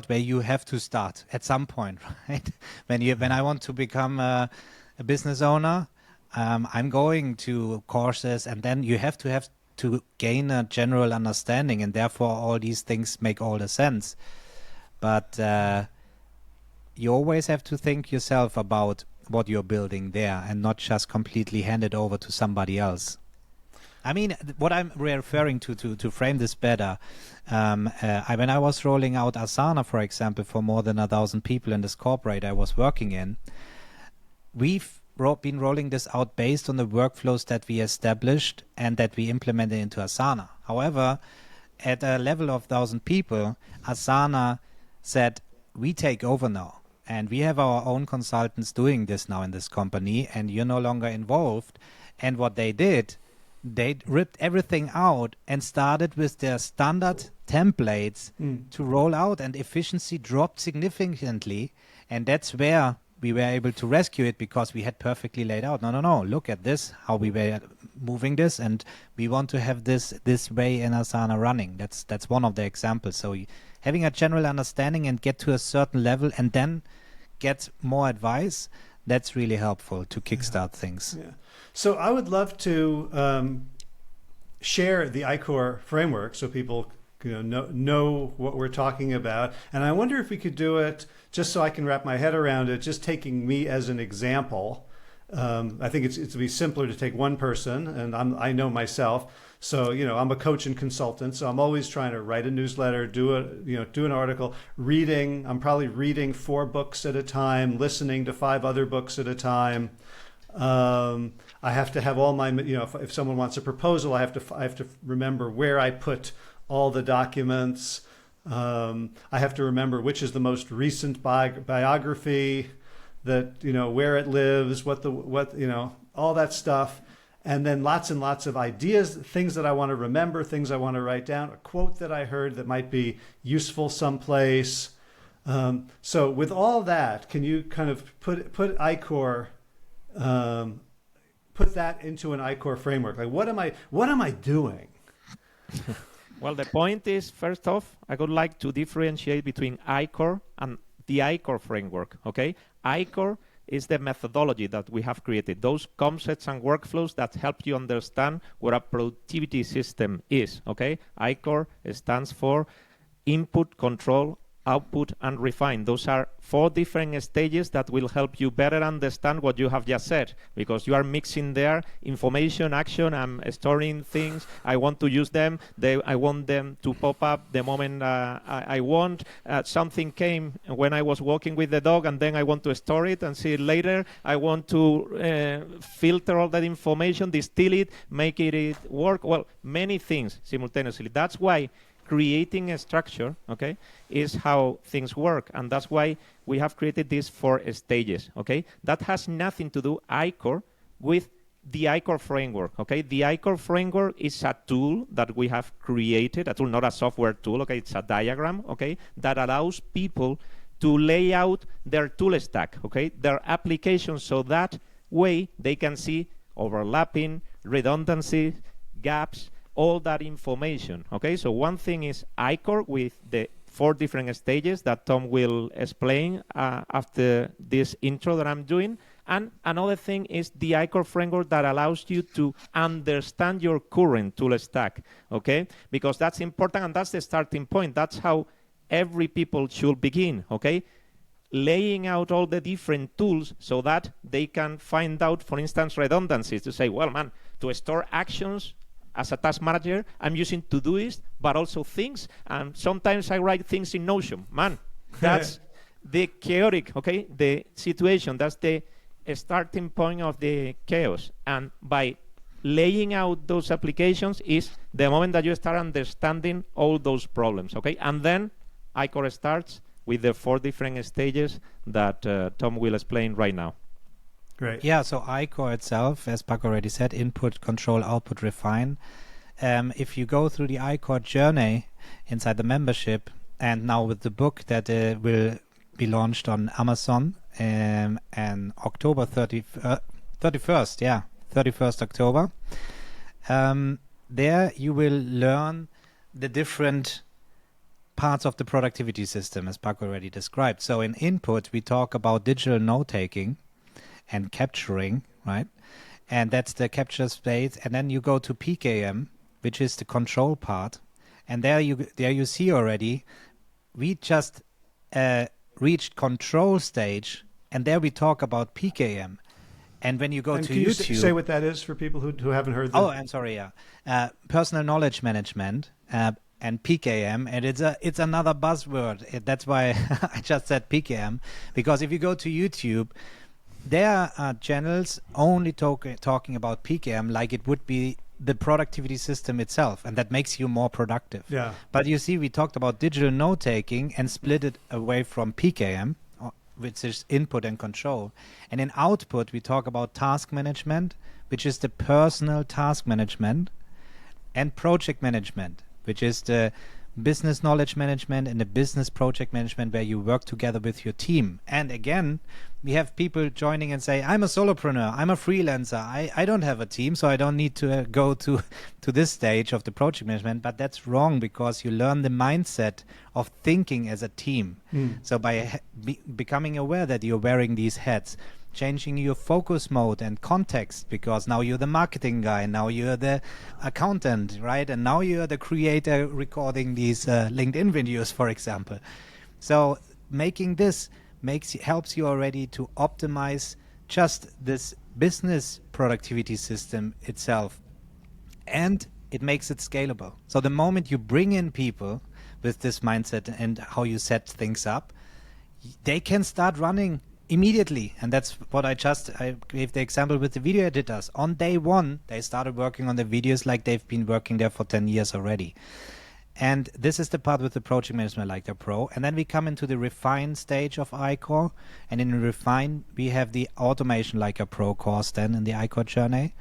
where you have to start at some point, right? When I want to become a business owner, I'm going to courses, and then you have to gain a general understanding, and therefore all these things make all the sense. But you always have to think yourself about what you're building there and not just completely hand it over to somebody else. I mean, what I'm referring to frame this better, when I was rolling out Asana, for example, for more than 1,000 people in this corporate I was working in, we've been rolling this out based on the workflows that we established and that we implemented into Asana. However, at a level of 1,000 people, Asana said, we take over now. And we have our own consultants doing this now in this company, and you're no longer involved. And what they did, they ripped everything out and started with their standard templates to roll out, and efficiency dropped significantly. And that's where we were able to rescue it, because we had perfectly laid out, no, look at this, how we were moving this, and we want to have this way in Asana running. That's one of the examples. So having a general understanding and get to a certain level and then get more advice, that's really helpful to kickstart things. Yeah. So I would love to share the ICOR framework so people know what we're talking about. And I wonder if we could do it just so I can wrap my head around it, just taking me as an example. I think it's be simpler to take one person, and I know myself. So, I'm a coach and consultant, so I'm always trying to write a newsletter, do an article, I'm probably reading 4 books at a time, listening to 5 other books at a time. I have to have all my, if someone wants a proposal, I have to remember where I put all the documents. I have to remember which is the most recent biography, that, where it lives, what all that stuff. And then lots and lots of ideas, things that I want to remember, things I want to write down, a quote that I heard that might be useful someplace. So with all that, can you kind of put ICOR, put that into an ICOR framework? Like, what am I doing? Well, the point is, first off, I would like to differentiate between ICOR and the ICOR framework, okay? ICOR is the methodology that we have created, those concepts and workflows that help you understand what a productivity system is, okay? ICOR stands for input, control, output, and refine. Those are 4 different stages that will help you better understand what you have just said, because you are mixing there information, action. I'm storing things. I want to use them. I want them to pop up the moment I want. Something came when I was walking with the dog, and then I want to store it and see it later. I want to filter all that information, distill it, make it work. Well, many things simultaneously. That's why creating a structure, okay, is how things work, and that's why we have created these 4 stages, okay? That has nothing to do, ICOR, with the ICOR framework, okay? The ICOR framework is a tool that we have created, a tool, not a software tool, okay? It's a diagram, okay, that allows people to lay out their tool stack, okay, their applications, so that way they can see overlapping, redundancy, gaps, all that information, okay? So one thing is ICOR with the 4 different stages that Tom will explain after this intro that I'm doing. And another thing is the ICOR framework that allows you to understand your current tool stack, okay? Because that's important, and that's the starting point. That's how every people should begin, okay? Laying out all the different tools so that they can find out, for instance, redundancies, to say, well, man, to store actions, as a task manager, I'm using Todoist, but also things. And sometimes I write things in Notion. Man, that's the chaotic, okay, the situation. That's the starting point of the chaos. And by laying out those applications is the moment that you start understanding all those problems, okay? And then ICOR starts with the 4 different stages that Tom will explain right now. Great. Yeah, so ICOR itself, as Paco already said, input, control, output, refine. If you go through the ICOR journey inside the membership, and now with the book that will be launched on Amazon and October 31st October, there you will learn the different parts of the productivity system, as Paco already described. So in input, we talk about digital note-taking and capturing, right? And that's the capture space. And then you go to PKM, which is the control part. And there you see already, we just reached control stage, and there we talk about PKM. And when you go to YouTube... Can you say what that is for people who haven't heard that? Oh, I'm sorry, yeah. Personal knowledge management and PKM, and it's another buzzword. That's why I just said PKM, because if you go to YouTube, there are channels only talking about PKM like it would be the productivity system itself, and that makes you more productive. Yeah. But you see, we talked about digital note-taking and split it away from PKM, which is input and control. And in output, we talk about task management, which is the personal task management, and project management, which is the business knowledge management and the business project management, where you work together with your team. And again, we have people joining and say, I'm a solopreneur, I'm a freelancer, I don't have a team, so I don't need to go to this stage of the project management. But that's wrong, because you learn the mindset of thinking as a team. So by becoming aware that you're wearing these hats, changing your focus mode and context, because now you're the marketing guy, now you're the accountant, right? And now you're the creator recording these LinkedIn videos, for example. So making this helps you already to optimize just this business productivity system itself, and it makes it scalable. So the moment you bring in people with this mindset and how you set things up, they can start running immediately. And that's what I gave the example with the video editors. On day one, they started working on the videos like they've been working there for 10 years already. And this is the part with the project management like the pro. And then we come into the refine stage of ICOR. And in refine, we have the automation like a pro course then in the ICOR journey.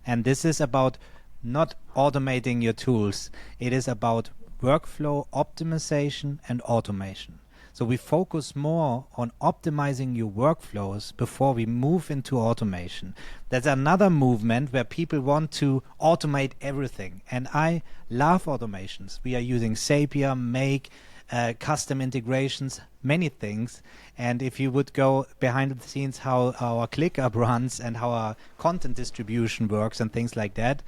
And this is about not automating your tools. It is about workflow optimization and automation. So we focus more on optimizing your workflows before we move into automation. There's another movement where people want to automate everything. And I love automations. We are using Zapier, Make, custom integrations, many things. And if you would go behind the scenes how our ClickUp runs and how our content distribution works and things like that,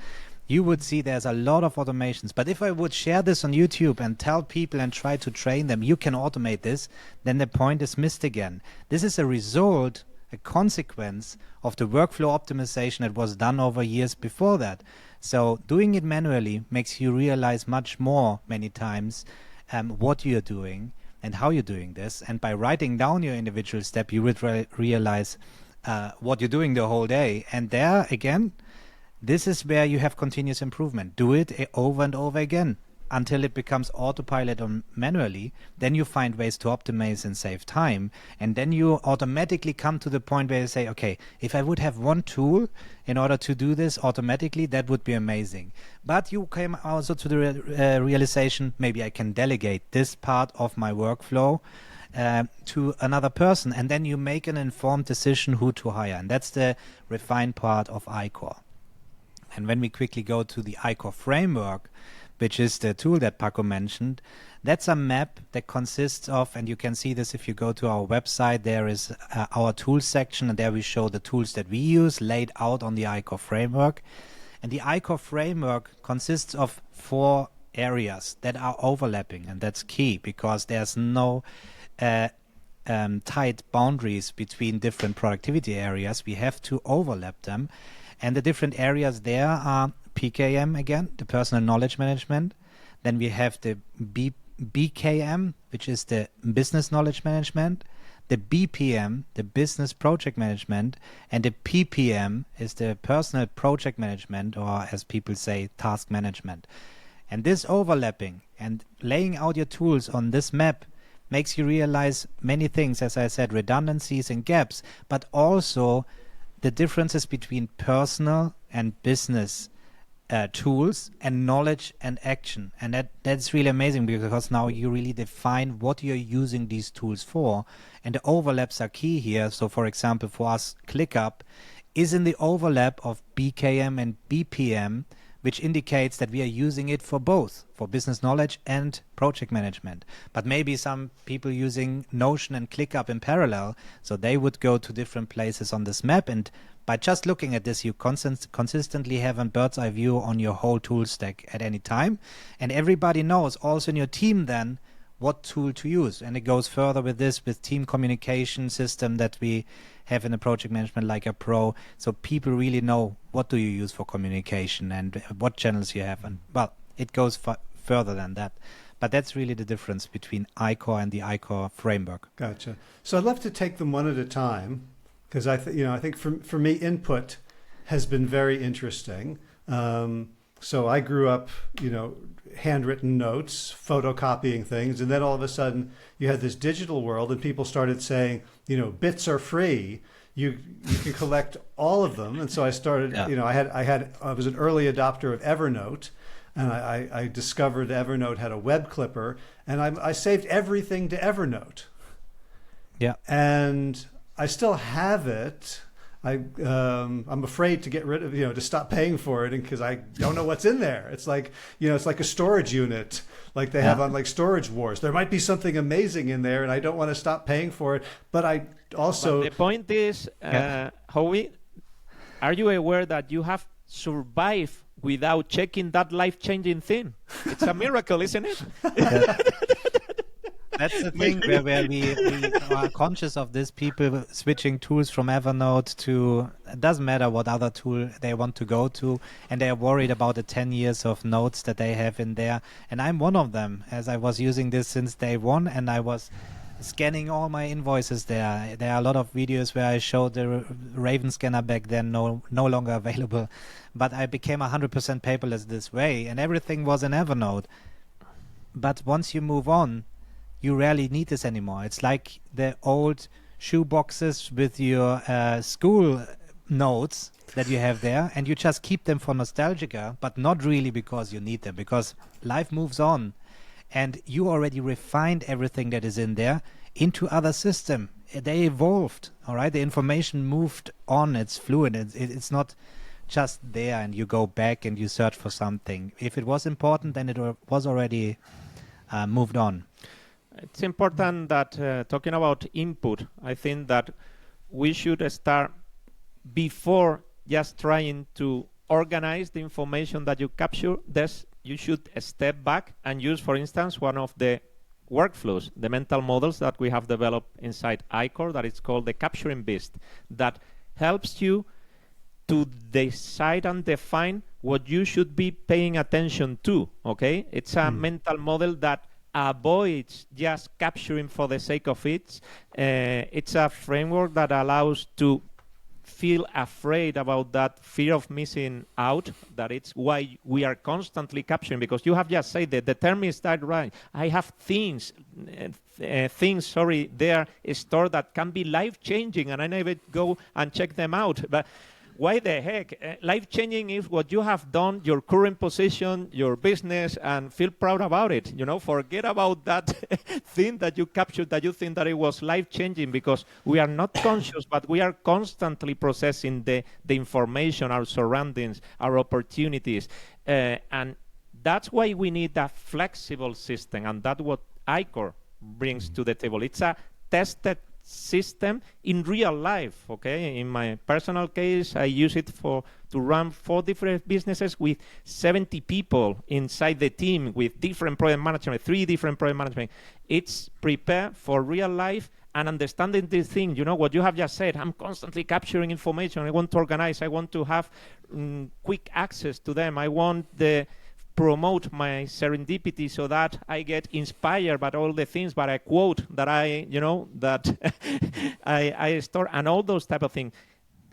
you would see there's a lot of automations. But if I would share this on YouTube and tell people and try to train them, you can automate this, then the point is missed again. This is a result, a consequence of the workflow optimization that was done over years before that. So doing it manually makes you realize much more many times what you're doing and how you're doing this. And by writing down your individual step, you would realize what you're doing the whole day. And there, again, this is where you have continuous improvement. Do it over and over again until it becomes autopilot or manually. Then you find ways to optimize and save time. And then you automatically come to the point where you say, okay, if I would have one tool in order to do this automatically, that would be amazing. But you came also to the realization, maybe I can delegate this part of my workflow to another person. And then you make an informed decision who to hire. And that's the refined part of ICOR. And when we quickly go to the ICOR framework, which is the tool that Paco mentioned, that's a map that consists of, and you can see this if you go to our website, there is our tools section, and there we show the tools that we use laid out on the ICOR framework. And the ICOR framework consists of 4 areas that are overlapping, and that's key because there's no tight boundaries between different productivity areas. We have to overlap them. And the different areas there are PKM again, the personal knowledge management. Then we have the BKM, which is the business knowledge management. The BPM, the business project management. And the PPM is the personal project management, or as people say, task management. And this overlapping and laying out your tools on this map makes you realize many things, as I said, redundancies and gaps, but also the differences between personal and business tools and knowledge and action. And that's really amazing because now you really define what you're using these tools for. And the overlaps are key here. So for example, for us, ClickUp is in the overlap of BKM and BPM, which indicates that we are using it for both, for business knowledge and project management. But maybe some people using Notion and ClickUp in parallel, so they would go to different places on this map. And by just looking at this, you consistently have a bird's eye view on your whole tool stack at any time. And everybody knows also in your team then what tool to use. And it goes further with this, with team communication system that we have in the project management like a pro. So people really know what do you use for communication and what channels you have. And well, it goes further than that. But that's really the difference between ICOR and the ICOR framework. Gotcha. So I'd love to take them one at a time because I think for me, input has been very interesting. So I grew up, handwritten notes, photocopying things, and then all of a sudden you had this digital world and people started saying, bits are free. You can collect all of them. And so I started, I was an early adopter of Evernote, and I discovered Evernote had a web clipper, and I saved everything to Evernote. Yeah. And I still have it. I'm afraid to get rid of, to stop paying for it because I don't know what's in there. It's like, it's like a storage unit, like they have on like Storage Wars. There might be something amazing in there and I don't want to stop paying for it. But I also... But the point is, Howie, are you aware that you have survived without checking that life-changing thing? It's a miracle, isn't it? That's the thing where we are conscious of this, people switching tools from Evernote to, it doesn't matter what other tool they want to go to, and they are worried about the 10 years of notes that they have in there. And I'm one of them, as I was using this since day one, and I was scanning all my invoices there. There are a lot of videos where I showed the Raven scanner back then, no longer available. But I became 100% paperless this way, and everything was in Evernote. But once you move on, you rarely need this anymore. It's like the old shoe boxes with your school notes that you have there, and you just keep them for nostalgia, but not really because you need them, because life moves on. And you already refined everything that is in there into other system. They evolved, all right? The information moved on. It's fluid. It's not just there and you go back and you search for something. If it was important, then it was already moved on. It's important that talking about input, I think that we should start before just trying to organize the information that you capture. You should step back and use, for instance, one of the workflows, the mental models that we have developed inside ICOR, that is called the capturing beast, that helps you to decide and define what you should be paying attention to, okay? It's a mental model that avoids just capturing for the sake of it. It's a framework that allows to feel afraid about that fear of missing out, that it's why we are constantly capturing, because you have just said that the term is that right. I have things there stored that can be life-changing, and I never go and check them out. But why the heck? Life-changing is what you have done, your current position, your business, and feel proud about it. You know, forget about that thing that you captured that you think that it was life-changing, because we are not conscious, but we are constantly processing the information, our surroundings, our opportunities. And that's why we need a flexible system, and that's what ICOR brings to the table. It's a tested system in real life, okay? In my personal case, I use it to run 4 different businesses with 70 people inside the team, with different project management, 3 different project management. It's prepared for real life and understanding this thing. You know what you have just said, I'm constantly capturing information. I want to organize. I want to have quick access to them. I want promote my serendipity so that I get inspired by all the things, but I quote that I store, and all those type of things.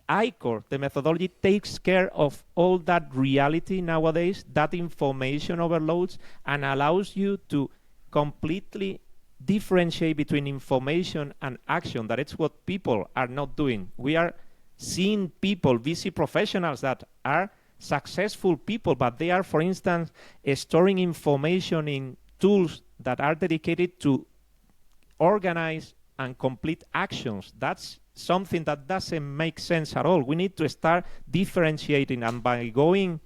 ICOR, the methodology, takes care of all that reality nowadays, that information overloads, and allows you to completely differentiate between information and action. That it's what people are not doing. We are seeing people, busy professionals that are successful people, but they are, for instance, storing information in tools that are dedicated to organize and complete actions. That's something that doesn't make sense at all. We need to start differentiating, and by going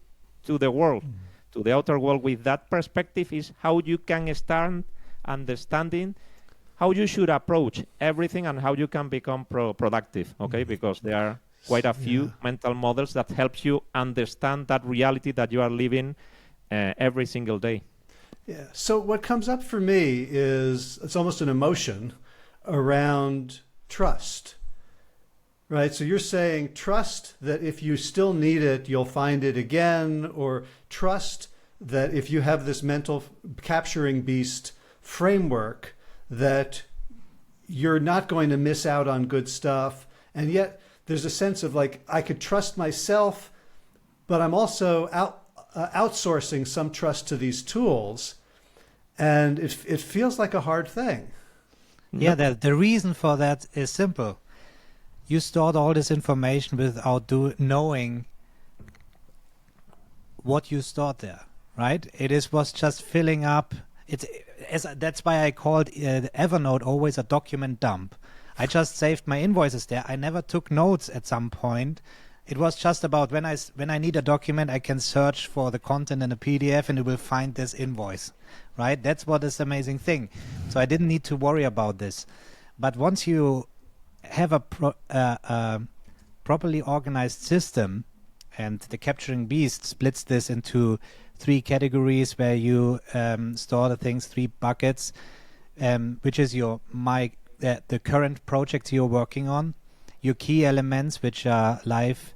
to the world, to the outer world with that perspective, is how you can start understanding how you should approach everything and how you can become productive, okay? Because there are quite a few mental models that helps you understand that reality that you are living every single day. Yeah. So what comes up for me is it's almost an emotion around trust, right? So you're saying trust that if you still need it, you'll find it again, or trust that if you have this mental capturing beast framework, that you're not going to miss out on good stuff. And yet there's a sense of like, I could trust myself, but I'm also outsourcing some trust to these tools. And it feels like a hard thing. Yeah, the reason for that is simple. You stored all this information without knowing what you stored there, right? Was just filling up. That's why I called Evernote always a document dump. I just saved my invoices there. I never took notes at some point. It was just about when I need a document, I can search for the content in a PDF and it will find this invoice, right? That's what is the amazing thing. So I didn't need to worry about this. But once you have a properly organized system, and the capturing beast splits this into 3 categories where you store the things, 3 buckets, which is the current projects you're working on, your key elements, which are life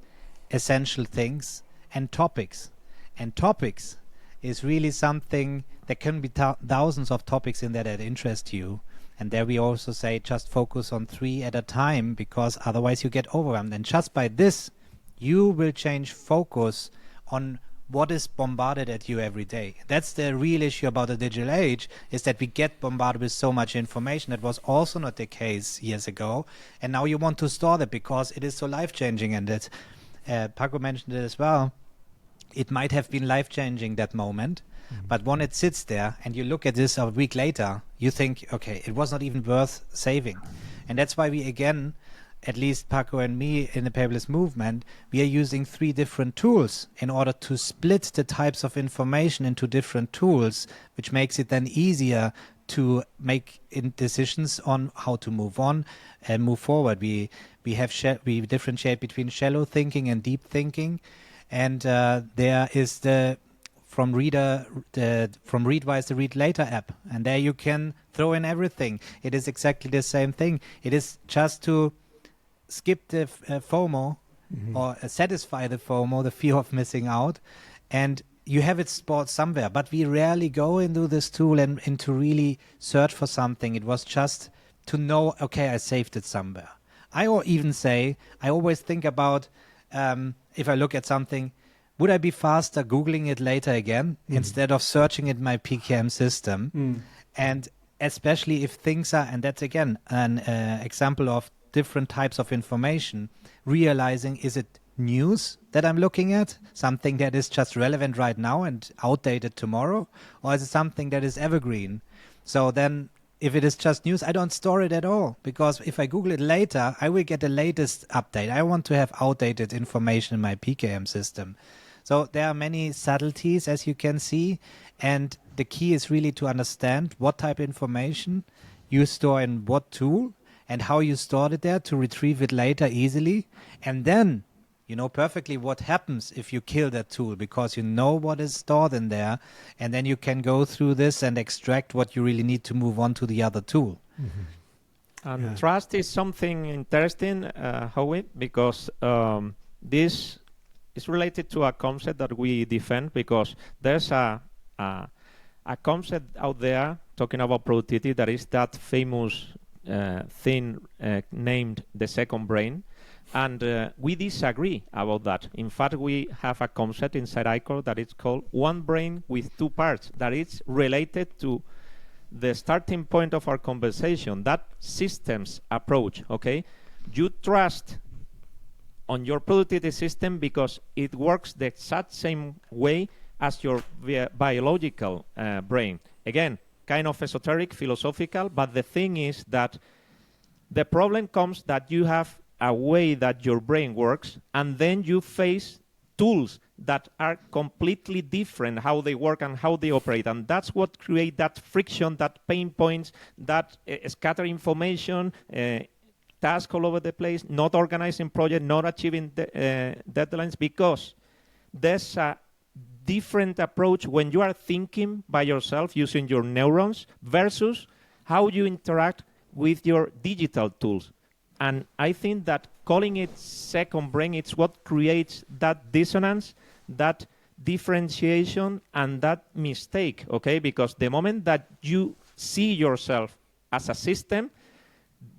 essential things, and topics. And topics is really something, there can be thousands of topics in there that interest you. And there we also say just focus on 3 at a time, because otherwise you get overwhelmed. And just by this, you will change focus on what is bombarded at you every day. That's the real issue about the digital age, is that we get bombarded with so much information. That was also not the case years ago. And now you want to store that because it is so life-changing. And that Paco mentioned it as well. It might have been life-changing that moment, but when it sits there and you look at this a week later, you think, okay, it was not even worth saving. And that's why we, again, at least Paco and me in the Paperless Movement, we are using 3 different tools in order to split the types of information into different tools, which makes it then easier to make decisions on how to move on and move forward. We differentiate between shallow thinking and deep thinking, and there is from Readwise the Read Later app, and there you can throw in everything. It is exactly the same thing. It is just to skip the FOMO or satisfy the FOMO, the fear of missing out, and you have it stored somewhere. But we rarely go into this tool and to really search for something. It was just to know, okay, I saved it somewhere. I always think about, if I look at something, would I be faster Googling it later again instead of searching it in my PKM system? And especially if things are, and that's again an example of different types of information, realizing, is it news that I'm looking at, something that is just relevant right now and outdated tomorrow, or is it something that is evergreen? So then if it is just news, I don't store it at all, because if I Google it later, I will get the latest update. I want to have outdated information in my PKM system. So there are many subtleties, as you can see, and the key is really to understand what type of information you store in what tool and how you stored it there to retrieve it later easily. And then you know perfectly what happens if you kill that tool, because you know what is stored in there, and then you can go through this and extract what you really need to move on to the other tool. And trust is something interesting, Howie, because this is related to a concept that we defend, because there's a concept out there talking about productivity that is that famous thing named the second brain, and we disagree about that. In fact, we have a concept inside ICOR that is called one brain with 2 parts, that is related to the starting point of our conversation, that systems approach. Okay, you trust on your productivity system because it works the exact same way as your biological brain. Again, kind of esoteric, philosophical, but the thing is that the problem comes that you have a way that your brain works, and then you face tools that are completely different, how they work and how they operate, and that's what creates that friction, that pain points, that scatter information, tasks all over the place, not organizing project, not achieving deadlines, because there's a different approach when you are thinking by yourself using your neurons versus how you interact with your digital tools. And I think that calling it second brain, it's what creates that dissonance, that differentiation, and that mistake, okay? Because the moment that you see yourself as a system,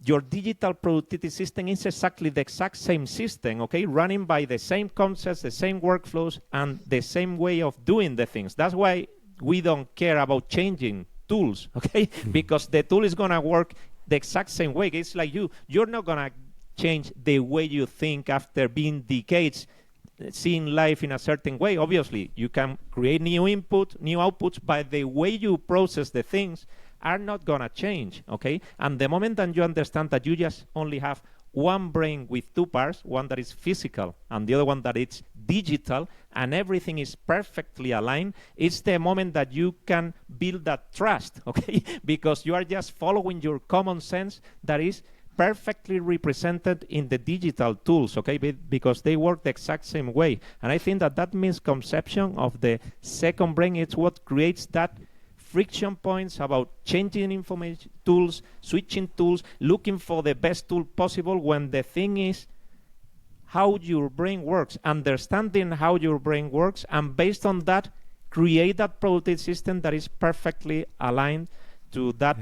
your digital productivity system is exactly the exact same system, okay? Running by the same concepts, the same workflows, and the same way of doing the things. That's why we don't care about changing tools, okay? Because the tool is going to work the exact same way. It's like you're not going to change the way you think after being decades seeing life in a certain way. Obviously, you can create new input, new outputs, but the way you process the things are not going to change, okay? And the moment that you understand that you just only have one brain with 2 parts, one that is physical and the other one that is digital, and everything is perfectly aligned, it's the moment that you can build that trust, okay? Because you are just following your common sense that is perfectly represented in the digital tools, okay? Because they work the exact same way. And I think that that misconception of the second brain is what creates that friction points about changing information tools, switching tools, looking for the best tool possible, when the thing is how your brain works, understanding how your brain works, and based on that, create that productivity system that is perfectly aligned to that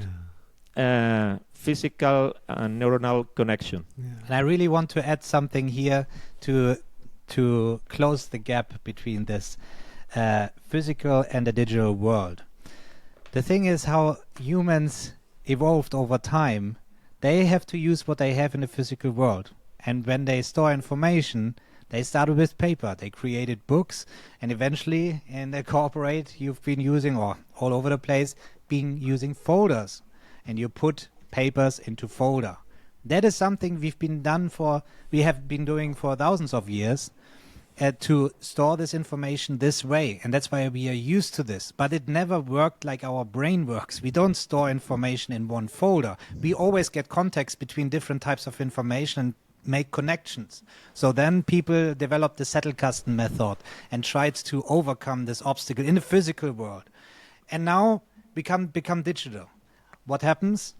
physical and neuronal connection. And I really want to add something here to close the gap between this physical and the digital world. The thing is how humans evolved over time. They have to use what they have in the physical world. And when they store information, they started with paper. They created books, and eventually in the corporate you've been using, or all over the place, using folders. And you put papers into folder. That is something we have been doing for thousands of years, to store this information this way, and that's why we are used to this. But it never worked like our brain works. We don't store information in one folder. We always get context between different types of information and make connections. So then people developed the Zettelkasten method and tried to overcome this obstacle in the physical world, and now become digital. What happens?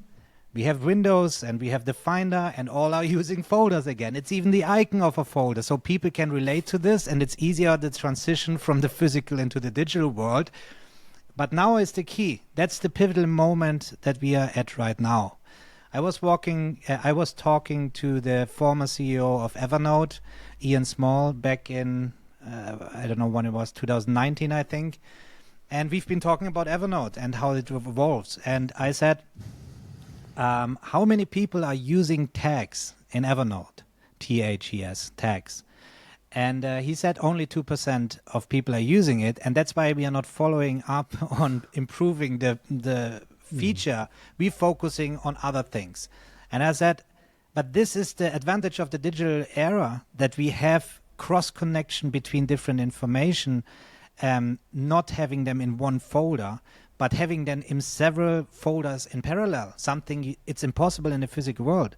We have Windows and we have the Finder, and all are using folders again. It's even the icon of a folder, so people can relate to this, and it's easier the transition from the physical into the digital world. But now is the key. That's the pivotal moment that we are at right now. I was talking to the former CEO of Evernote, Ian Small, back in, I don't know when it was, 2019, I think. And we've been talking about Evernote and how it evolves. And I said, how many people are using tags in Evernote? TAGS, tags. And he said only 2% of people are using it. And that's why we are not following up on improving the feature. We're focusing on other things. And I said, but this is the advantage of the digital era, that we have cross connection between different information, not having them in one folder, but having them in several folders in parallel, something it's impossible in the physical world.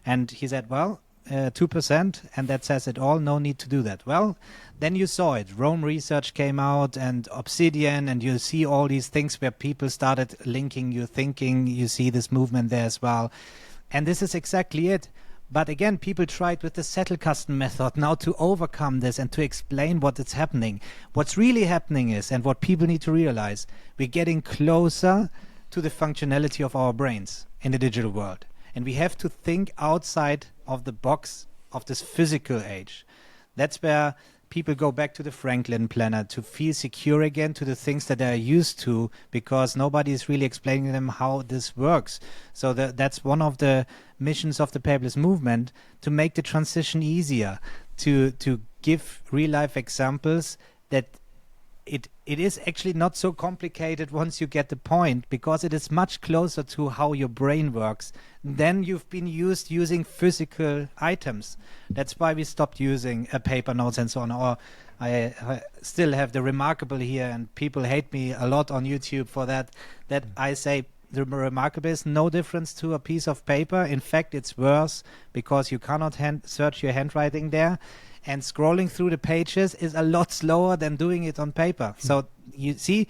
And he said, well, 2%, and that says it all, no need to do that. Well, then you saw it. Rome Research came out, and Obsidian, and you see all these things where people started linking your thinking. You see this movement there as well. And this is exactly it. But again, people tried with the Zettelkasten method now to overcome this and to explain what is happening. What's really happening is, and what people need to realize, we're getting closer to the functionality of our brains in the digital world. And we have to think outside of the box of this physical age. That's where people go back to the Franklin planner to feel secure again to the things that they're used to, because nobody is really explaining to them how this works. So that's one of the missions of the paperless movement, to make the transition easier, to give real life examples that it is actually not so complicated once you get the point, because it is much closer to how your brain works than you've been using physical items. That's why we stopped using paper notes and so on. Or I still have the remarkable here, and people hate me a lot on YouTube for that I say the remarkable is no difference to a piece of paper. In fact, it's worse, because you cannot search your handwriting there. And scrolling through the pages is a lot slower than doing it on paper. So you see,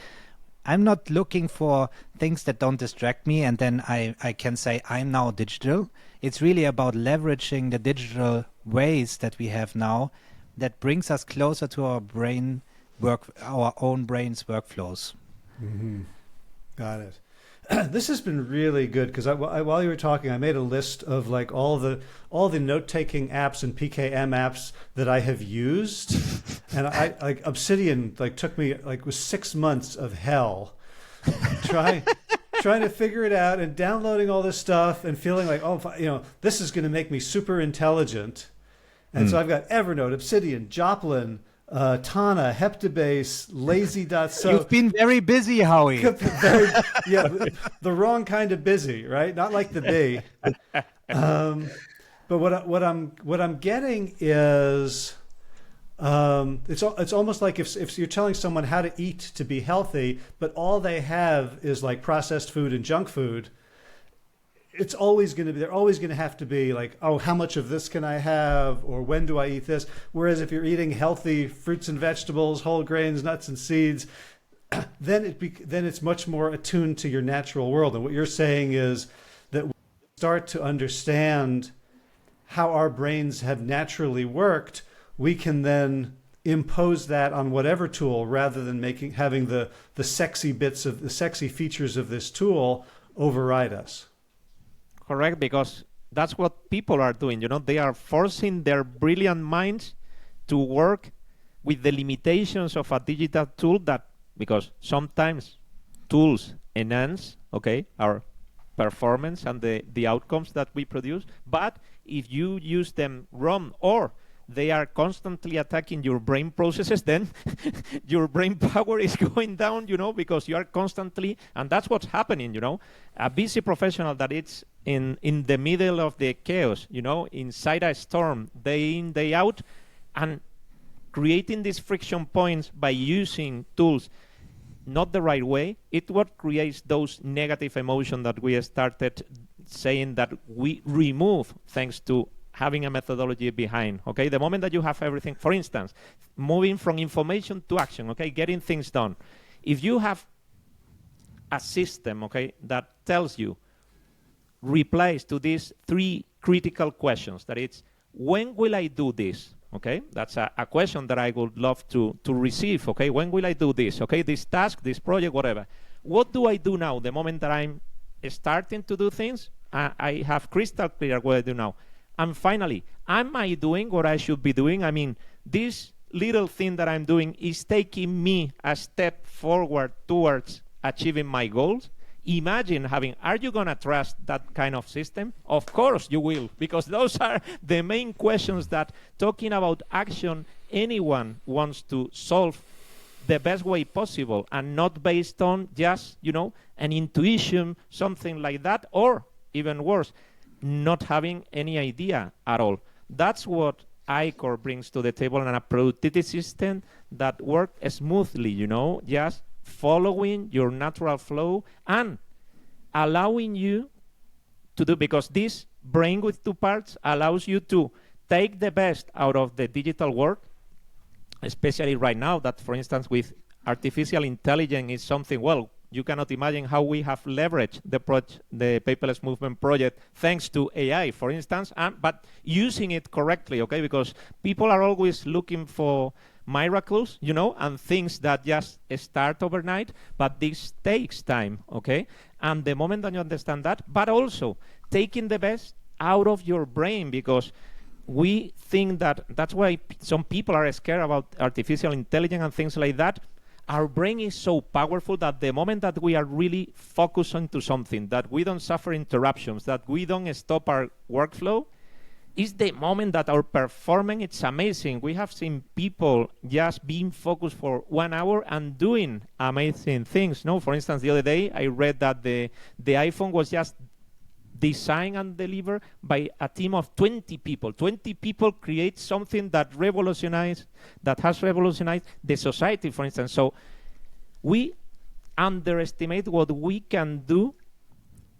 I'm not looking for things that don't distract me and then I can say I'm now digital. It's really about leveraging the digital ways that we have now that brings us closer to our own brain's workflows. Mm-hmm. Got it. This has been really good, because while you were talking, I made a list of like all the note-taking apps and PKM apps that I have used, and I like Obsidian took me was 6 months of hell trying to figure it out and downloading all this stuff and feeling like, this is going to make me super intelligent. And so I've got Evernote, Obsidian, Joplin, Tana, Heptabase, Lazy.so. You've been very busy, Howie. The wrong kind of busy, right? Not like the bee. But what I'm getting is, it's almost like if you're telling someone how to eat to be healthy, but all they have is like processed food and junk food. They're always going to have to be like, oh, how much of this can I have, or when do I eat this? Whereas if you're eating healthy fruits and vegetables, whole grains, nuts and seeds, then it's much more attuned to your natural world. And what you're saying is that we start to understand how our brains have naturally worked, we can then impose that on whatever tool, rather than having the sexy features of this tool override us. correct, because that's what people are doing. They are forcing their brilliant minds to work with the limitations of a digital tool because sometimes tools enhance, our performance and the outcomes that we produce. But if you use them wrong, or they are constantly attacking your brain processes, then your brain power is going down, because you are constantly, and that's what's happening, a busy professional that it's in the middle of the chaos, inside a storm, day in, day out, and creating these friction points by using tools not the right way, it what creates those negative emotions that we started saying that we remove thanks to having a methodology behind. The moment that you have everything, for instance, moving from information to action, getting things done. If you have a system, that tells you replies to these 3 critical questions, that it's, when will I do this? That's a question that I would love to receive. When will I do this? This task, this project, whatever. What do I do now? The moment that I'm starting to do things, I have crystal clear what I do now. And finally, am I doing what I should be doing? I mean, this little thing that I'm doing is taking me a step forward towards achieving my goals. Imagine are you going to trust that kind of system? Of course you will, because those are the main questions that, talking about action, anyone wants to solve the best way possible, and not based on just, an intuition, something like that, or even worse, not having any idea at all. That's what ICOR brings to the table, and a productivity system that works smoothly, just following your natural flow and allowing you to do, because this brain with 2 parts allows you to take the best out of the digital work, especially right now that, for instance, with artificial intelligence is something, well, you cannot imagine how we have leveraged the Paperless Movement project thanks to AI, for instance, but using it correctly, because people are always looking for miracles, and things that just start overnight, but this takes time, And the moment that you understand that, but also taking the best out of your brain, because we think that's why some people are scared about artificial intelligence and things like that. Our brain is so powerful that the moment that we are really focused onto something, that we don't suffer interruptions, that we don't stop our workflow, is the moment that our performance, it's amazing. We have seen people just being focused for 1 hour and doing amazing things. For instance, the other day I read that the iPhone was just designed and delivered by a team of 20 people. 20 people create something that has revolutionized the society, for instance. So we underestimate what we can do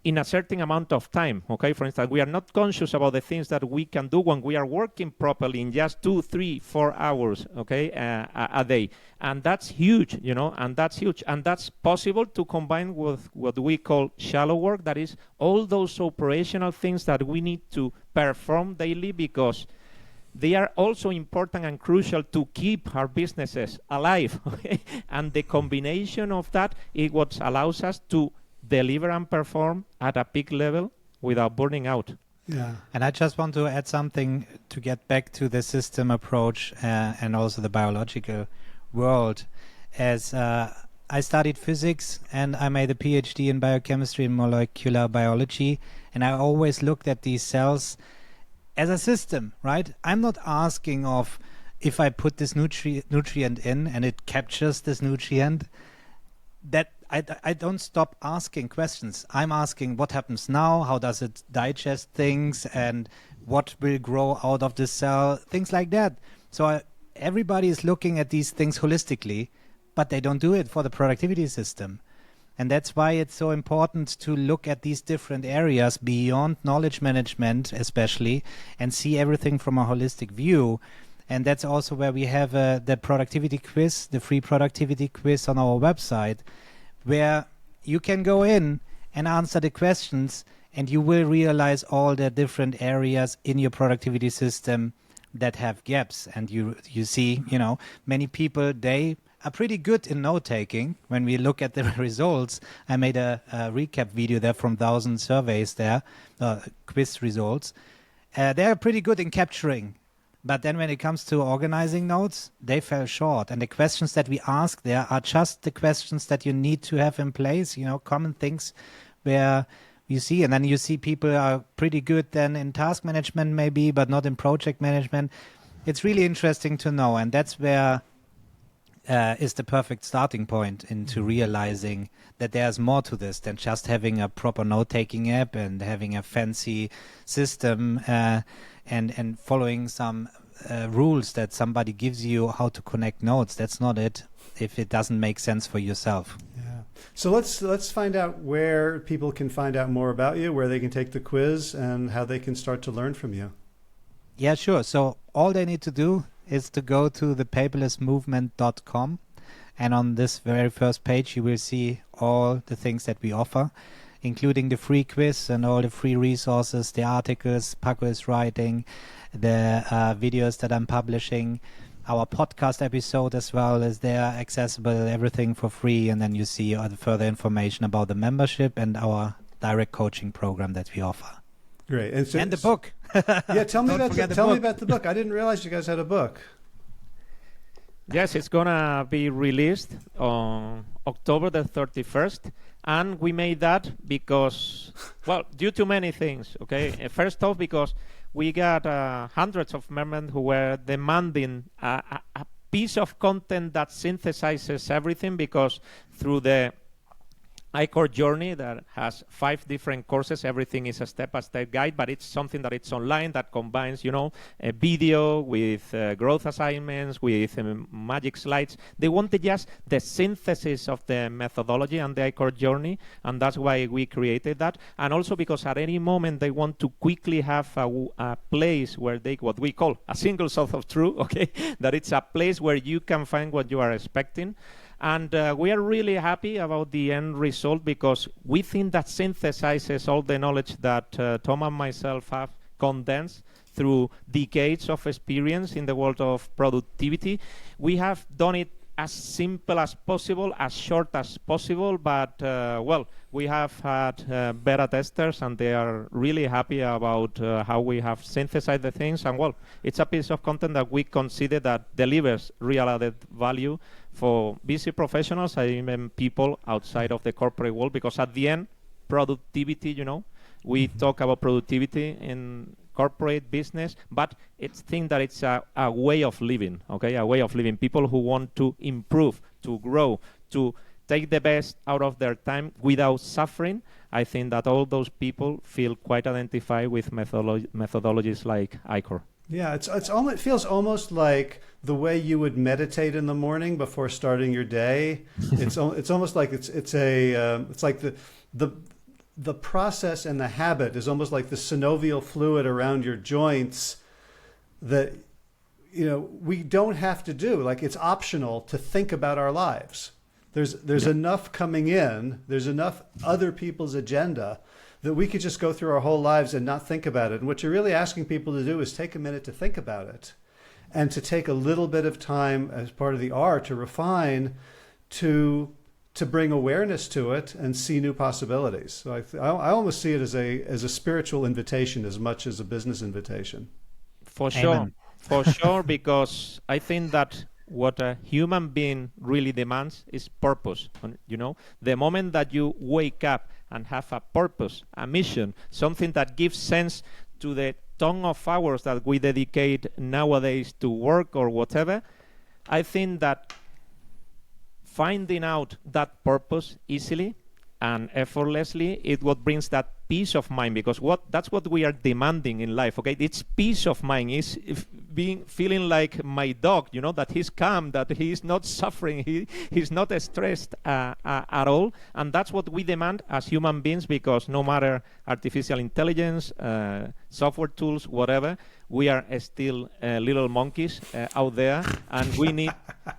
in a certain amount of time, For instance, we are not conscious about the things that we can do when we are working properly in just 2, 3, 4 hours, a day. And that's huge, and that's huge. And that's possible to combine with what we call shallow work, that is all those operational things that we need to perform daily, because they are also important and crucial to keep our businesses alive, And the combination of that is what allows us to deliver and perform at a peak level without burning out. Yeah. And I just want to add something to get back to the system approach and also the biological world. As I studied physics and I made a PhD in biochemistry and molecular biology, and I always looked at these cells as a system, right? I'm not asking of if I put this nutrient in and it captures this nutrient, that I don't stop asking questions. I'm asking what happens now, how does it digest things, and what will grow out of the cell, things like that. So everybody is looking at these things holistically, but they don't do it for the productivity system. And that's why it's so important to look at these different areas beyond knowledge management, especially, and see everything from a holistic view. And that's also where we have the productivity quiz, the free productivity quiz on our website, where you can go in and answer the questions, and you will realize all the different areas in your productivity system that have gaps. And you see, many people, they are pretty good in note-taking. When we look at the results, I made a recap video there from 1,000 surveys there, quiz results. They're pretty good in capturing. But then when it comes to organizing notes, they fell short. And the questions that we ask there are just the questions that you need to have in place, common things where you see. And then you see people are pretty good then in task management maybe, but not in project management. It's really interesting to know. And that's where is the perfect starting point into realizing that there's more to this than just having a proper note-taking app and having a fancy system and following some rules that somebody gives you how to connect notes. That's not it if it doesn't make sense for yourself. Yeah. So let's find out where people can find out more about you, where they can take the quiz, and how they can start to learn from you. Yeah, sure. So all they need to do is to go to the paperlessmovement.com, and on this very first page you will see all the things that we offer, including the free quiz and all the free resources, the articles Paco is writing, the videos that I'm publishing. Our podcast episode as well is there, accessible, everything for free. And then you see the further information about the membership and our direct coaching program that we offer. Great. And the book. Yeah, tell me about the book. I didn't realize you guys had a book. Yes, it's gonna be released on October the 31st, and we made that because, well, due to many things. Okay, first off, because we got hundreds of members who were demanding a piece of content that synthesizes everything, because through the ICOR journey that has 5 different courses, everything is a step-by-step guide, but it's something that it's online that combines, a video with growth assignments, with magic slides. They wanted just the synthesis of the methodology and the ICOR journey, and that's why we created that. And also because at any moment they want to quickly have a place where what we call a single source of truth, okay, that it's a place where you can find what you are expecting. And we are really happy about the end result, because we think that synthesizes all the knowledge that Tom and myself have condensed through decades of experience in the world of productivity. We have done it as simple as possible, as short as possible, but we have had beta testers, and they are really happy about how we have synthesized the things. And it's a piece of content that we consider that delivers real added value for busy professionals and even people outside of the corporate world, because at the end, productivity, we talk about productivity in corporate business, but it's think that it's a way of living, okay? A way of living. People who want to improve, to grow, to take the best out of their time without suffering. I think that all those people feel quite identified with methodologies like ICOR. Yeah, it feels almost like the way you would meditate in the morning before starting your day. It's almost like it's like the process and the habit is almost like the synovial fluid around your joints that we don't have to do. Like, it's optional to think about our lives. There's enough coming in. There's enough other people's agenda that we could just go through our whole lives and not think about it. And what you're really asking people to do is take a minute to think about it, and to take a little bit of time as part of the art to refine, to bring awareness to it and see new possibilities. So I almost see it as a spiritual invitation as much as a business invitation. For sure, because I think that what a human being really demands is purpose. The moment that you wake up and have a purpose, a mission, something that gives sense to the ton of hours that we dedicate nowadays to work or whatever, I think that finding out that purpose easily and effortlessly is what brings that peace of mind, because that's what we are demanding in life. Okay, it's peace of mind. It's feeling like my dog, that he's calm, that he's not suffering, he's not stressed at all. And that's what we demand as human beings, because no matter artificial intelligence, software tools, whatever, we are still little monkeys out there, and we need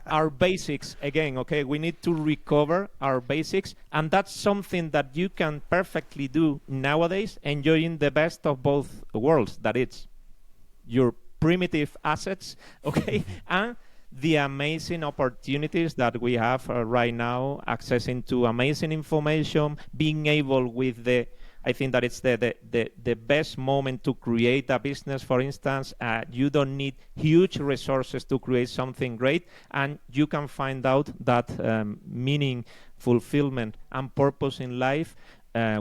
our basics again. Okay, we need to recover our basics, and that's something that you can perfectly do nowadays, enjoying the best of both worlds. That it's your primitive assets, okay, and the amazing opportunities that we have right now, accessing to amazing information, being able with the, I think that it's the best moment to create a business, for instance. You don't need huge resources to create something great, and you can find out that meaning, fulfillment, and purpose in life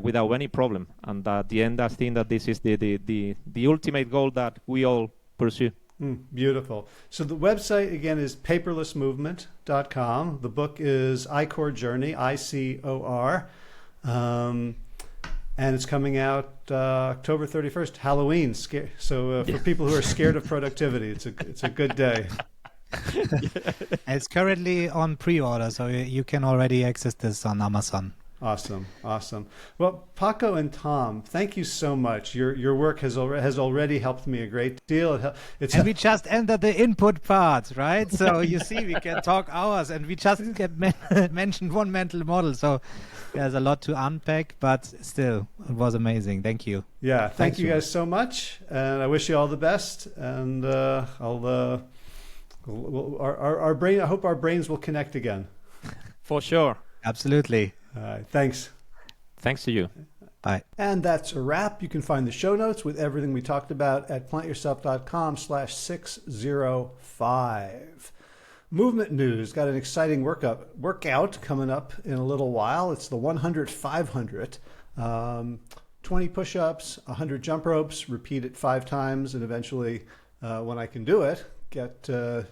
without any problem. And at the end, I think that this is the ultimate goal that we all pursue. Beautiful. So the website, again, is paperlessmovement.com. The book is ICOR Journey, ICOR. And it's coming out October 31st, Halloween. So for people who are scared of productivity, it's a good day. It's currently on pre-order, so you can already access this on Amazon. Awesome. Well, Paco and Tom, thank you so much. Your work has already helped me a great deal. And we just entered the input part, right? So you see, we can talk hours, and we just mentioned one mental model. So there's a lot to unpack, but still, it was amazing. Thank you. Yeah, thank you guys so much, and I wish you all the best. And I hope our brains will connect again. For sure. Absolutely. All right, thanks. Thanks to you. Bye. And that's a wrap. You can find the show notes with everything we talked about at plantyourself.com/605. Movement news. Got an exciting workout coming up in a little while. It's the 100-500. 20 push-ups, 100 jump ropes, repeat it 5 times, and eventually, when I can do it, get to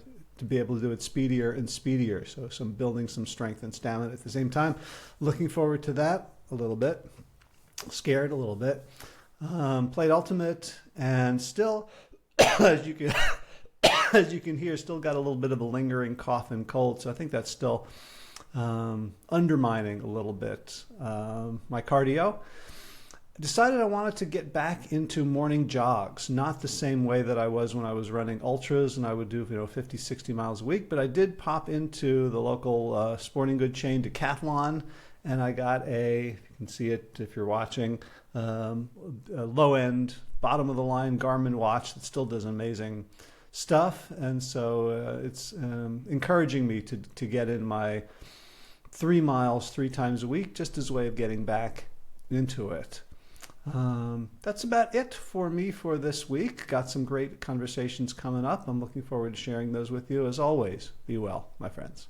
be able to do it speedier and speedier. So building some strength and stamina at the same time. Looking forward to that a little bit. Scared a little bit. Played Ultimate, and still, as you can hear, still got a little bit of a lingering cough and cold. So I think that's still undermining a little bit my cardio. Decided I wanted to get back into morning jogs, not the same way that I was when I was running ultras and I would do 50, 60 miles a week, but I did pop into the local sporting good chain Decathlon, and I got you can see it if you're watching, a low-end, bottom-of-the-line Garmin watch that still does amazing stuff, and so it's encouraging me to get in my 3 miles 3 times a week, just as a way of getting back into it. That's about it for me for this week. Got some great conversations coming up. I'm looking forward to sharing those with you. As always, be well, my friends.